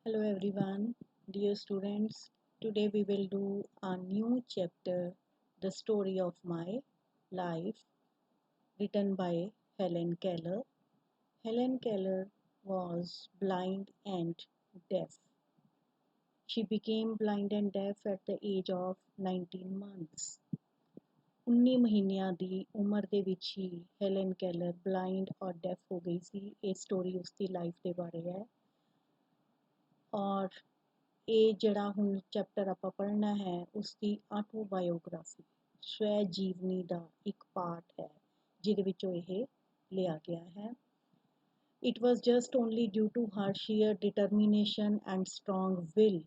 Hello everyone, dear students. Today we will do a new chapter, The Story of My Life, written by Helen Keller. Helen Keller was blind and deaf. She became blind and deaf at the age of 19 months. 19 ਮਹੀਨਿਆਂ ਦੀ ਉਮਰ ਦੇ ਵਿੱਚ ਹੀ Helen Keller blind ਔਰ deaf ਹੋ ਗਈ ਸੀ। ਇਹ story ਉਸ ਦੀ life ਦੇ ਬਾਰੇ ਹੈ ਔਰ ਇਹ ਜਿਹੜਾ ਹੁਣ ਚੈਪਟਰ ਆਪਾਂ ਪੜ੍ਹਨਾ ਹੈ ਉਸ ਦੀ ਆਟੋਬਾਇਓਗ੍ਰਾਫੀ ਸਵੈ ਜੀਵਨੀ ਦਾ ਇੱਕ ਪਾਰਟ ਹੈ ਜਿਹਦੇ ਵਿੱਚੋਂ ਇਹ ਲਿਆ ਗਿਆ ਹੈ। It was just only due to her sheer determination and strong will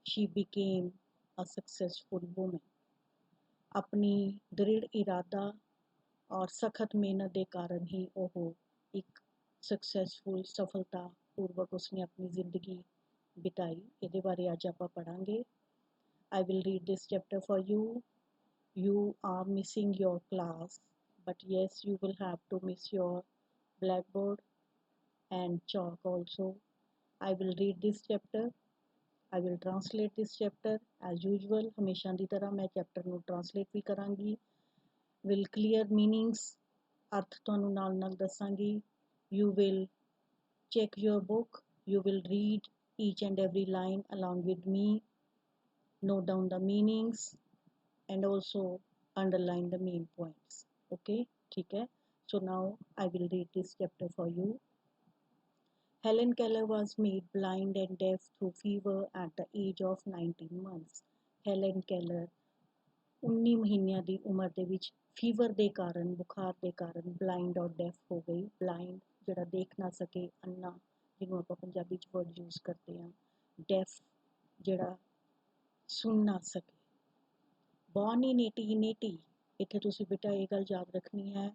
she became a successful woman. ਆਪਣੀ ਦ੍ਰਿੜ ਇਰਾਦਾ ਔਰ ਸਖਤ ਮਿਹਨਤ ਦੇ ਕਾਰਨ ਹੀ ਉਹ ਇੱਕ ਸਕਸੈਸਫੁਲ ਸਫਲਤਾ ਪੂਰਵਕ ਉਸਨੇ ਆਪਣੀ ਜ਼ਿੰਦਗੀ ਬਿਤਾਈ। ਇਹਦੇ ਬਾਰੇ ਅੱਜ ਆਪਾਂ ਪੜਾਂਗੇ। I will read this chapter for you. You are missing your class, but yes, you will have to miss your blackboard and chalk also. I will read this chapter. I will translate this chapter as usual. ਹਮੇਸ਼ਾ ਦੀ ਤਰ੍ਹਾਂ ਮੈਂ chapter ਨੂੰ translate ਵੀ ਕਰਾਂਗੀ। Will clear meanings, ਅਰਥ ਤੁਹਾਨੂੰ ਨਾਲ ਨਾਲ ਦੱਸਾਂਗੀ। You will check your book. You will read each and every line along with me, note down the meanings and also underline the main points. Okay, ठीक है. So now I will read this chapter for you. Helen Keller was made blind and deaf through fever at the age of 19 months. Helen Keller 19 ਮਹੀਨਿਆਂ ਦੀ ਉਮਰ ਦੇ ਵਿੱਚ fever ਦੇ ਕਾਰਨ ਬੁਖਾਰ ਦੇ ਕਾਰਨ ਬਲਾਈਂਡ ਔਰ ਡੈਫ ਹੋ ਗਈ। ਬਲਾਈਂਡ ਜਿਹੜਾ ਦੇਖ ਨਾ ਸਕੇ, ਅੰਨਾ ਜਿਹਨੂੰ ਆਪਾਂ ਪੰਜਾਬੀ 'ਚ ਵਰਡ ਯੂਜ਼ ਕਰਦੇ ਹਾਂ, ਡੈਫ ਜਿਹੜਾ ਸੁਣ ਨਾ ਸਕੇ। Born in 1880, ਇੱਥੇ ਤੁਸੀਂ ਬੇਟਾ ਇਹ ਗੱਲ ਯਾਦ ਰੱਖਣੀ ਹੈ,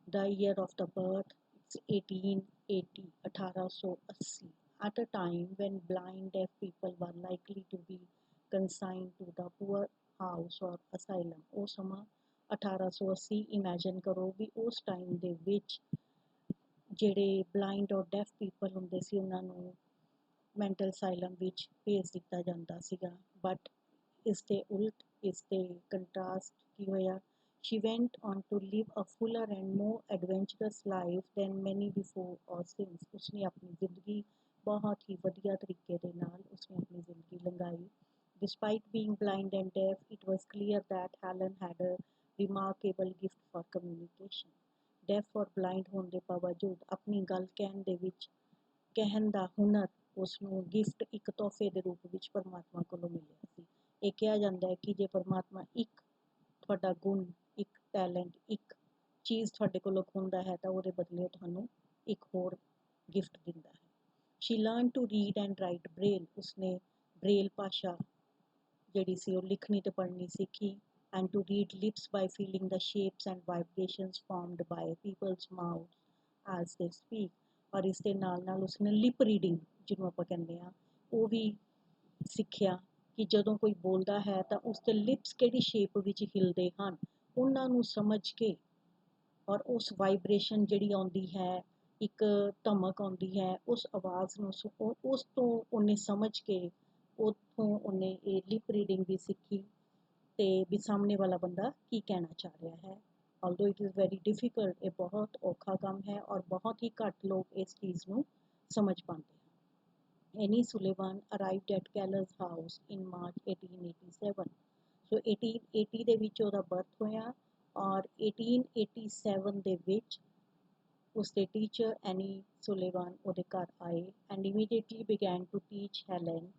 the year of the birth, it's 1880, 1880, at a time when blind deaf people were likely to be consigned to the poor house or asylum. ਉਹ ਸਮਾਂ 1880 ਇਮੈਜਿਨ ਕਰੋ ਵੀ ਉਸ ਟਾਈਮ ਦੇ ਵਿੱਚ ਜਿਹੜੇ ਬਲਾਈਂਡ ਔਰ ਡੈਫ ਪੀਪਲ ਹੁੰਦੇ ਸੀ ਉਹਨਾਂ ਨੂੰ ਮੈਂਟਲ ਅਸਾਈਲਮ ਵਿੱਚ ਭੇਜ ਦਿੱਤਾ ਜਾਂਦਾ ਸੀਗਾ। ਬਟ ਇਸ ਦੇ ਉਲਟ, ਇਸ ਦੇ ਕੰਟਰਾਸਟ ਕੀ ਹੋਇਆ, she went on to live a fuller and more adventurous life than many before or since. ਉਸਨੇ ਆਪਣੀ ਜ਼ਿੰਦਗੀ ਬਹੁਤ ਹੀ ਵਧੀਆ ਤਰੀਕੇ ਦੇ ਨਾਲ ਉਸਨੇ ਆਪਣੀ ਜ਼ਿੰਦਗੀ ਲੰਘਾਈ। Despite being blind and deaf, it was clear that Helen had a remarkable gift for communication. Deaf ਔਰ ਬਲਾਈਂਡ ਹੋਣ ਦੇ ਬਾਵਜੂਦ ਆਪਣੀ ਗੱਲ ਕਹਿਣ ਦੇ ਵਿੱਚ, ਕਹਿਣ ਦਾ ਹੁਨਰ ਉਸਨੂੰ ਗਿਫਟ, ਇੱਕ ਤੋਹਫੇ ਦੇ ਰੂਪ ਵਿੱਚ ਪਰਮਾਤਮਾ ਕੋਲੋਂ ਮਿਲਿਆ ਸੀ। ਇਹ ਕਿਹਾ ਜਾਂਦਾ ਹੈ ਕਿ ਜੇ ਪਰਮਾਤਮਾ ਇੱਕ ਤੁਹਾਡਾ ਗੁਣ, ਇੱਕ ਟੈਲੈਂਟ, ਇੱਕ ਚੀਜ਼ ਤੁਹਾਡੇ ਕੋਲੋਂ ਖੋਹਦਾ ਹੈ ਤਾਂ ਉਹਦੇ ਬਦਲੇ ਤੁਹਾਨੂੰ ਇੱਕ ਹੋਰ ਗਿਫਟ ਦਿੰਦਾ ਹੈ। She learned to read and write Braille. ਉਸਨੇ ਬ੍ਰੇਲ ਭਾਸ਼ਾ ਜਿਹੜੀ ਸੀ ਉਹ ਲਿਖਣੀ ਤੇ ਪੜ੍ਹਨੀ ਸਿੱਖੀ। And to read lips by feeling the shapes and vibrations formed by people's mouths as they speak. ਔਰ ਇਸ ਦੇ ਨਾਲ ਨਾਲ ਉਸਨੇ ਲਿਪ ਰੀਡਿੰਗ ਜਿਹਨੂੰ ਆਪਾਂ ਕਹਿੰਦੇ ਹਾਂ ਉਹ ਵੀ ਸਿੱਖਿਆ ਕਿ ਜਦੋਂ ਕੋਈ ਬੋਲਦਾ ਹੈ ਤਾਂ ਉਸ ਦੇ ਲਿਪਸ ਕਿਹੜੀ ਸ਼ੇਪ ਵਿੱਚ ਹਿਲਦੇ ਹਨ ਉਹਨਾਂ ਨੂੰ ਸਮਝ ਕੇ, ਔਰ ਉਸ ਵਾਈਬ੍ਰੇਸ਼ਨ ਜਿਹੜੀ ਆਉਂਦੀ ਹੈ, ਇੱਕ ਧਮਕ ਆਉਂਦੀ ਹੈ, ਉਸ ਆਵਾਜ਼ ਨੂੰ ਉਸ ਤੋਂ ਉਹਨੇ ਸਮਝ ਕੇ ਉੱਥੋਂ ਉਹਨੇ ਇਹ ਲਿਪ ਰੀਡਿੰਗ ਵੀ ਸਿੱਖੀ ਤੇ ਵੀ ਸਾਹਮਣੇ ਵਾਲਾ ਬੰਦਾ ਕੀ ਕਹਿਣਾ ਚਾਹ ਰਿਹਾ ਹੈ। although it is very difficult, ਇਹ ਬਹੁਤ ਔਖਾ ਕੰਮ ਹੈ ਔਰ ਬਹੁਤ ਹੀ ਘੱਟ ਲੋਕ ਇਸ ਚੀਜ਼ ਨੂੰ ਸਮਝ ਪਾਉਂਦੇ ਹਨ। Annie Sullivan arrived at Keller's house in March 1887. ਸੋ 1880 ਦੇ ਵਿੱਚ ਉਹਦਾ ਬਰਥ ਹੋਇਆ ਔਰ 1887 ਦੇ ਵਿੱਚ ਉਸਦੇ ਟੀਚਰ ਐਨੀ ਸੁਲੇਵਾਨ ਉਹਦੇ ਘਰ ਆਏ and immediately began to teach Helen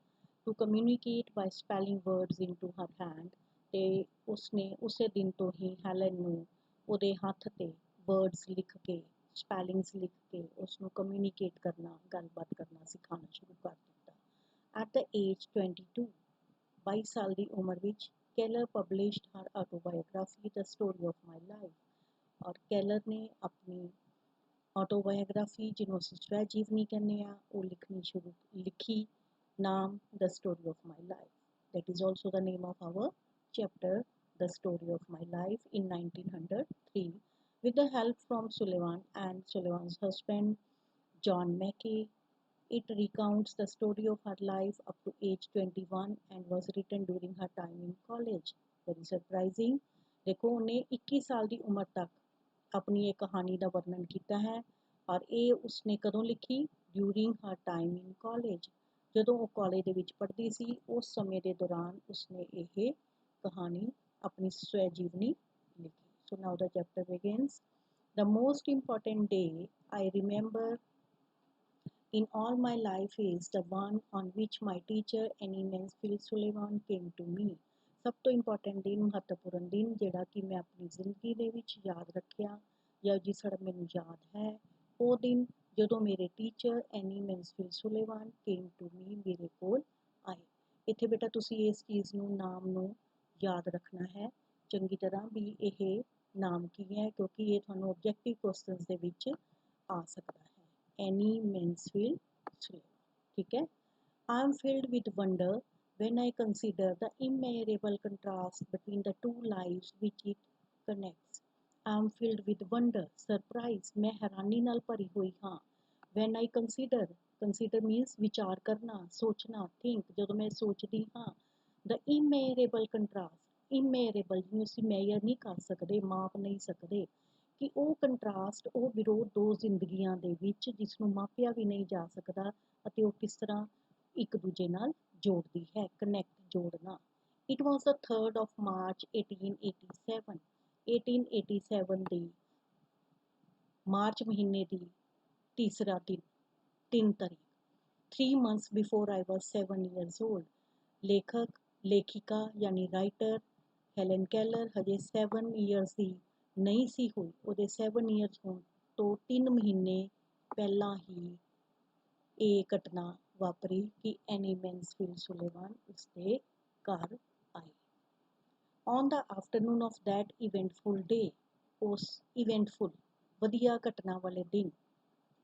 to communicate by spelling words into her hand. ਤੇ ਉਸਨੇ ਉਸੇ ਦਿਨ ਤੋਂ ਹੀ ਹੈਲਨ ਨੂੰ ਉਹਦੇ ਹੱਥ ਤੇ ਵਰਡਸ ਲਿਖ ਕੇ, ਸਪੈਲਿੰਗਸ ਲਿਖ ਕੇ ਉਸਨੂੰ ਕਮਿਊਨੀਕੇਟ ਕਰਨਾ, ਗੱਲਬਾਤ ਕਰਨਾ ਸਿਖਾਉਣਾ ਸ਼ੁਰੂ ਕਰ ਦਿੱਤਾ। ਐਟ ਦ ਏਜ 22, 22 ਸਾਲ ਦੀ ਉਮਰ ਵਿੱਚ Keller published her autobiography the story of my life. ਔਰ ਕੈਲਰ ਨੇ ਆਪਣੀ ਆਟੋਬਾਇਓਗ੍ਰਾਫੀ ਜਿਹਨੂੰ ਅਸੀਂ ਸਵੈ ਜੀਵਨੀ ਕਹਿੰਦੇ ਹਾਂ ਉਹ ਲਿਖੀ, ਨਾਮ ਦ story of my life. That is also the name of our chapter, The Story of My Life, in 1903, with the help from Sullivan and Sullivan's husband, John Mackay. It recounts the story of her life up to age 21 and was written during her time in college. Very surprising. देखो उन्हें 21 साल की उम्र तक अपनी एक कहानी का वर्णन किया है और ये उसने कदों लिखी during her time in college ਜਦੋਂ ਉਹ ਕਾਲਜ ਦੇ ਵਿੱਚ ਪੜ੍ਹਦੀ ਸੀ ਉਸ ਸਮੇਂ ਦੇ ਦੌਰਾਨ ਉਸਨੇ ਇਹ ਕਹਾਣੀ ਆਪਣੀ ਸਵੈ ਜੀਵਨੀ ਲਿਖੀ so now the chapter begins the most important day I remember in all my life is the one on which my teacher Annie Mansfield Sullivan came to me. ਸਭ ਤੋਂ ਇੰਪੋਰਟੈਂਟ ਦਿਨ ਮਹੱਤਵਪੂਰਨ ਦਿਨ ਜਿਹੜਾ ਕਿ ਮੈਂ ਆਪਣੀ ਜ਼ਿੰਦਗੀ ਦੇ ਵਿੱਚ ਯਾਦ ਰੱਖਿਆ ਜਾਂ ਜਿਸ ਦਾ ਮੈਨੂੰ ਯਾਦ ਹੈ ਉਹ ਦਿਨ ਜਦੋਂ ਮੇਰੇ teacher Anne Mansfield Sullivan came to me ਮੇਰੇ ਕੋਲ ਆਏ ਇੱਥੇ ਬੇਟਾ ਤੁਸੀਂ ਇਸ ਚੀਜ਼ ਨੂੰ ਨਾਮ ਨੂੰ ਯਾਦ ਰੱਖਣਾ ਹੈ ਚੰਗੀ ਤਰ੍ਹਾਂ ਵੀ ਇਹ ਨਾਮ ਕੀ ਹੈ ਕਿਉਂਕਿ ਇਹ ਤੁਹਾਨੂੰ ਆਬਜੈਕਟਿਵ ਕੁਐਸਚਨਸ ਦੇ ਵਿੱਚ ਆ ਸਕਦਾ ਹੈ Annie Mansfield Sullivan. ठीक है I am filled with wonder when I consider the immeasurable contrast between the two lives which it connects. I am filled with wonder, surprise, मैं हैरानी नाल भरी हुई हाँ when I consider means विचार करना सोचना think ਜਦੋਂ मैं सोचदी हाँ the immeasurable contrast immeasurable ਜਿਹਨੂੰ ਅਸੀਂ measure ਨਹੀਂ ਕਰ ਸਕਦੇ ਮਾਪ ਨਹੀਂ ਸਕਦੇ ਕਿ ਉਹ ਕੰਟਰਾਸਟ ਉਹ ਵਿਰੋਧ ਦੋ ਜ਼ਿੰਦਗੀਆਂ ਦੇ ਵਿੱਚ ਜਿਸ ਨੂੰ ਮਾਪਿਆ ਵੀ ਨਹੀਂ ਜਾ ਸਕਦਾ ਅਤੇ ਉਹ ਕਿਸ ਤਰ੍ਹਾਂ ਇੱਕ ਦੂਜੇ ਨਾਲ ਜੋੜਦੀ ਹੈ ਕਨੈਕਟ ਜੋੜਨਾ it was the 3rd of March 1887 1887 the March ਮਹੀਨੇ ਦੀ ਤੀਸਰਾ ਦਿਨ 3 ਤਾਰੀਖ 3 months before I was 7 years old ਲੇਖਕ ਲੇਖਿਕਾ ਯਾਨੀ ਰਾਈਟਰ ਹੈਲਨ ਕੈਲਰ ਹਜੇ 7 years ਦੀ ਨਹੀਂ ਸੀ ਹੋਈ ਉਹਦੇ 7 years ਹੋਣ ਤੋਂ 3 ਮਹੀਨੇ ਪਹਿਲਾਂ ਹੀ ਇਹ ਘਟਨਾ ਵਾਪਰੀ ਕਿ ਐਨੀ ਮੈਨਸਫੀਲਡ ਸੁਲੇਵਾਨ ਉਸਦੇ ਘਰ ਆਈ on the afternoon of that eventful day ਉਸ ਇਵੈਂਟਫੁਲ ਵਧੀਆ ਘਟਨਾ ਵਾਲੇ ਦਿਨ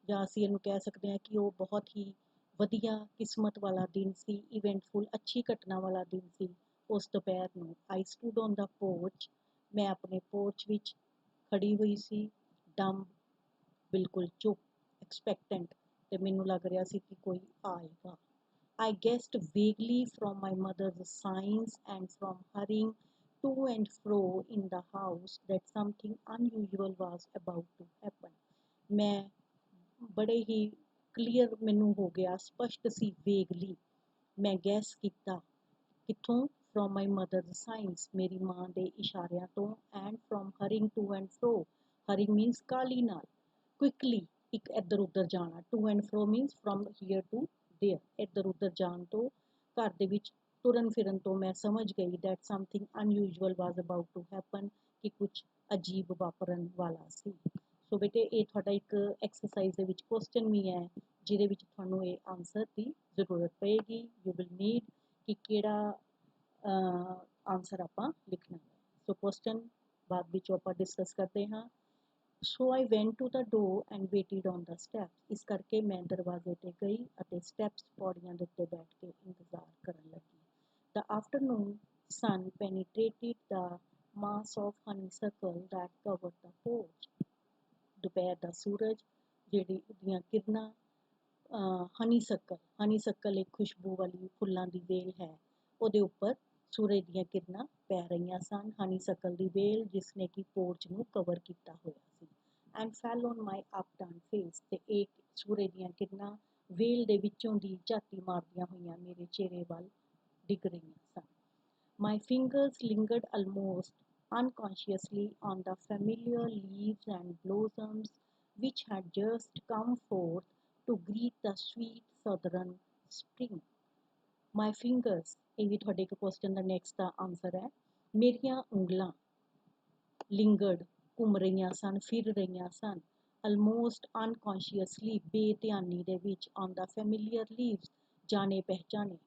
ਜਾਂ ਅਸੀਂ ਇਹਨੂੰ ਕਹਿ ਸਕਦੇ ਹਾਂ ਕਿ ਉਹ ਬਹੁਤ ਹੀ ਵਧੀਆ ਕਿਸਮਤ ਵਾਲਾ ਦਿਨ ਸੀ ਇਵੈਂਟਫੁਲ ਅੱਛੀ ਘਟਨਾ ਵਾਲਾ ਦਿਨ ਸੀ ਉਸ ਦੁਪਹਿਰ ਨੂੰ ਆਈ ਸਟੂਡ ਔਨ ਦਾ ਪੋਰਚ ਮੈਂ ਆਪਣੇ ਪੋਰਚ ਵਿੱਚ ਖੜੀ ਹੋਈ ਸੀ ਡੰਬ ਬਿਲਕੁਲ ਚੁੱਪ ਐਕਸਪੈਕਟੈਂਟ ਤੇ ਮੈਨੂੰ ਲੱਗ ਰਿਹਾ ਸੀ ਕਿ ਕੋਈ ਆਏਗਾ I guessed vaguely from my mother's signs and from hurrying to and fro in the house that something unusual was about to happen. ਮੈਂ ਬੜੇ ਹੀ ਕਲੀਅਰ ਮੈਨੂੰ ਹੋ ਗਿਆ ਸਪਸ਼ਟ ਸੀ ਵੇਗਲੀ ਮੈਂ ਗੈਸ ਕੀਤਾ ਕਿੱਥੋਂ from my mother's signs ਮੇਰੀ ਮਾਂ ਦੇ ਇਸ਼ਾਰਿਆਂ ਤੋਂ and from hurrying to and fro hurrying means ਕਾਹਲੀ ਨਾਲ quickly ਇੱਕ ਇੱਧਰ ਉੱਧਰ ਜਾਣਾ to and fro means from here to there ਇੱਧਰ ਉੱਧਰ ਜਾਣ ਤੋਂ ਘਰ ਦੇ ਵਿੱਚ ਤੁਰਨ ਫਿਰਨ ਤੋਂ ਮੈਂ ਸਮਝ ਗਈ that something unusual was about to happen ਕਿ ਕੁਝ ਅਜੀਬ ਵਾਪਰਨ ਵਾਲਾ ਸੀ ਸੋ ਬੇਟੇ ਇਹ ਤੁਹਾਡਾ ਇੱਕ ਐਕਸਰਸਾਈਜ਼ ਦੇ ਵਿੱਚ ਕੁਐਸਚਨ ਵੀ ਹੈ ਜਿਹਦੇ ਵਿੱਚ ਤੁਹਾਨੂੰ ਇਹ ਆਨਸਰ ਦੀ ਜ਼ਰੂਰਤ ਪਏਗੀ ਯੂ ਵਿਲ ਨੀਡ ਕਿ ਕਿਹੜਾ ਆਨਸਰ ਆਪਾਂ ਲਿਖਣਾ ਹੈ ਸੋ ਕੁਐਸਚਨ ਬਾਅਦ ਵਿੱਚ ਆਪਾਂ ਡਿਸਕਸ ਕਰਦੇ ਹਾਂ so I went to the door and waited on the steps ਇਸ ਕਰਕੇ ਮੈਂ ਦਰਵਾਜ਼ੇ ਤੇ ਗਈ ਅਤੇ ਸਟੈਪਸ ਪੌੜੀਆਂ ਦੇ ਉੱਤੇ ਬੈਠ ਕੇ ਇੰਤਜ਼ਾਰ ਕਰਨ ਲੱਗੀ ਦਾ afternoon sun penetrated the mass of honeysuckle that covered the porch ਦੁਪਹਿਰ ਦਾ ਸੂਰਜ ਜਿਹੜੀ ਉਹਦੀਆਂ ਕਿਰਨਾਂ ਹਨੀਸੱਕਲ ਇੱਕ ਖੁਸ਼ਬੂ ਵਾਲੀ ਫੁੱਲਾਂ ਦੀ ਵੇਲ ਹੈ ਉਹਦੇ ਉੱਪਰ ਸੂਰਜ ਦੀਆਂ ਕਿਰਨਾਂ ਪੈ ਰਹੀਆਂ ਸਨ ਹਨੀਸੱਕਲ ਦੀ ਵੇਲ ਜਿਸ ਨੇ ਕਿ ਪੋਰਚ ਨੂੰ ਕਵਰ ਕੀਤਾ ਹੋਇਆ ਸੀ and fell on my upturned face ਤੇ ਇਹ ਸੂਰਜ ਦੀਆਂ ਕਿਰਨਾਂ ਵੇਲ ਦੇ ਵਿੱਚੋਂ ਦੀ ਝਾਤੀ ਮਾਰਦੀਆਂ ਹੋਈਆਂ ਮੇਰੇ ਚਿਹਰੇ ਵੱਲ ਡਿੱਗ ਰਹੀਆਂ ਸਨ my fingers lingered almost unconsciously on the familiar leaves and blossoms which had just come forth to greet the sweet southern spring. My fingers, ਇਹ ਵੀ ਤੁਹਾਡੇ ਇੱਕ ਕੁਐਸਚਨ ਦਾ ਨੈਕਸਟ ਦਾ ਆਨਸਰ ਹੈ ਮੇਰੀਆਂ ਉਂਗਲਾਂ ਲਿੰਗਰਡ ਘੁੰਮ ਰਹੀਆਂ ਸਨ ਫਿਰ ਰਹੀਆਂ ਸਨ almost unconsciously ਬੇਧਿਆਨੀ ਦੇ ਵਿੱਚ on the familiar leaves ਜਾਣੇ ਪਹਿਚਾਨੇ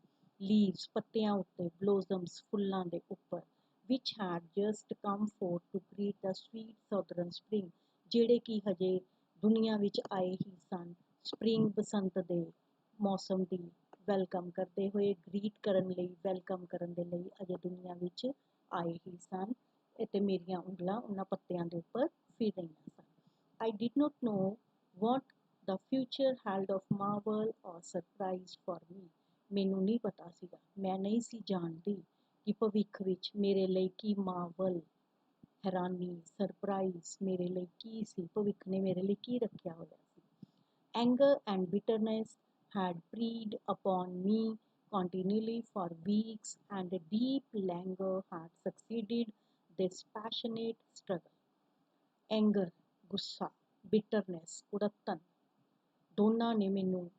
leaves ਪੱਤਿਆਂ ਉੱਤੇ blossoms ਫੁੱਲਾਂ ਦੇ ਉੱਪਰ which had just come forth to greet the sweet southern spring ਜਿਹੜੇ ਕਿ ਹਜੇ ਦੁਨੀਆ ਵਿੱਚ ਆਏ ਹੀ ਸਨ ਸਪਰਿੰਗ ਬਸੰਤ ਦੇ ਮੌਸਮ ਦੀ ਵੈਲਕਮ ਕਰਦੇ ਹੋਏ ਗ੍ਰੀਟ ਕਰਨ ਲਈ ਵੈਲਕਮ ਕਰਨ ਦੇ ਲਈ ਅਜੇ ਦੁਨੀਆ ਵਿੱਚ ਆਏ ਹੀ ਸਨ ਅਤੇ ਮੇਰੀਆਂ ਉਂਗਲਾਂ ਉਹਨਾਂ ਪੱਤਿਆਂ ਦੇ ਉੱਪਰ ਫਿਰ ਰਹੀਆਂ ਸਨ I did not know what The future held of marvel or surprise for me. ਮੈਨੂੰ ਨਹੀਂ ਪਤਾ ਸੀਗਾ, ਮੈਂ ਨਹੀਂ ਸੀ ਜਾਣਦੀ ਕਿ ਭਵਿੱਖ ਵਿੱਚ ਮੇਰੇ ਲਈ ਕੀ ਮਾਵਲ, ਹੈਰਾਨੀ, ਸਰਪ੍ਰਾਈਜ਼ ਮੇਰੇ ਲਈ ਕੀ ਸੀ, ਭਵਿੱਖ ਨੇ ਮੇਰੇ ਲਈ ਕੀ ਰੱਖਿਆ ਹੋਇਆ ਸੀ। Anger and bitterness had preyed upon me continually for weeks, and a deep languor had succeeded this passionate struggle. Anger, ਗੁੱਸਾ, bitterness, ਕੁੜੱਤਣ, ਦੋਨਾਂ ਨੇ ਮੈਨੂੰ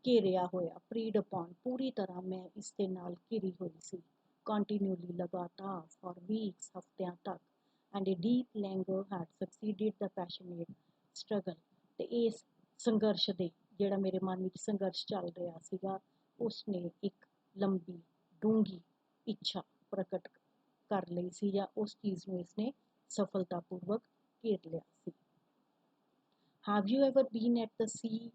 ਘੇਰਿਆ ਹੋਇਆ, ਪ੍ਰੀਡ ਅਪॉन, ਪੂਰੀ ਤਰ੍ਹਾਂ ਮੈਂ ਇਸ ਦੇ ਨਾਲ ਘਿਰੀ ਹੋਈ ਸੀ, ਕੰਟੀਨਿਊਲੀ, ਲਗਾਤਾਰ, ਫॉर ਵੀਕਸ, ਹਫ਼ਤਿਆਂ ਤੱਕ, and a deep languor had succeeded the passionate struggle, ਅਤੇ ਇਸ ਸੰਘਰਸ਼ ਦੇ, ਜਿਹੜਾ ਮੇਰੇ ਮਨ ਵਿੱਚ ਸੰਘਰਸ਼ ਚੱਲ ਰਿਹਾ ਸੀਗਾ, ਉਸਨੇ ਇੱਕ ਲੰਬੀ ਡੂੰਘੀ ਇੱਛਾ ਪ੍ਰਗਟ ਕਰ ਲਈ ਸੀ, ਜਾਂ ਉਸ ਚੀਜ਼ ਨੂੰ ਇਸਨੇ ਸਫਲਤਾਪੂਰਵਕ ਘੇਰ ਲਿਆ ਸੀ। Have you ever been at the sea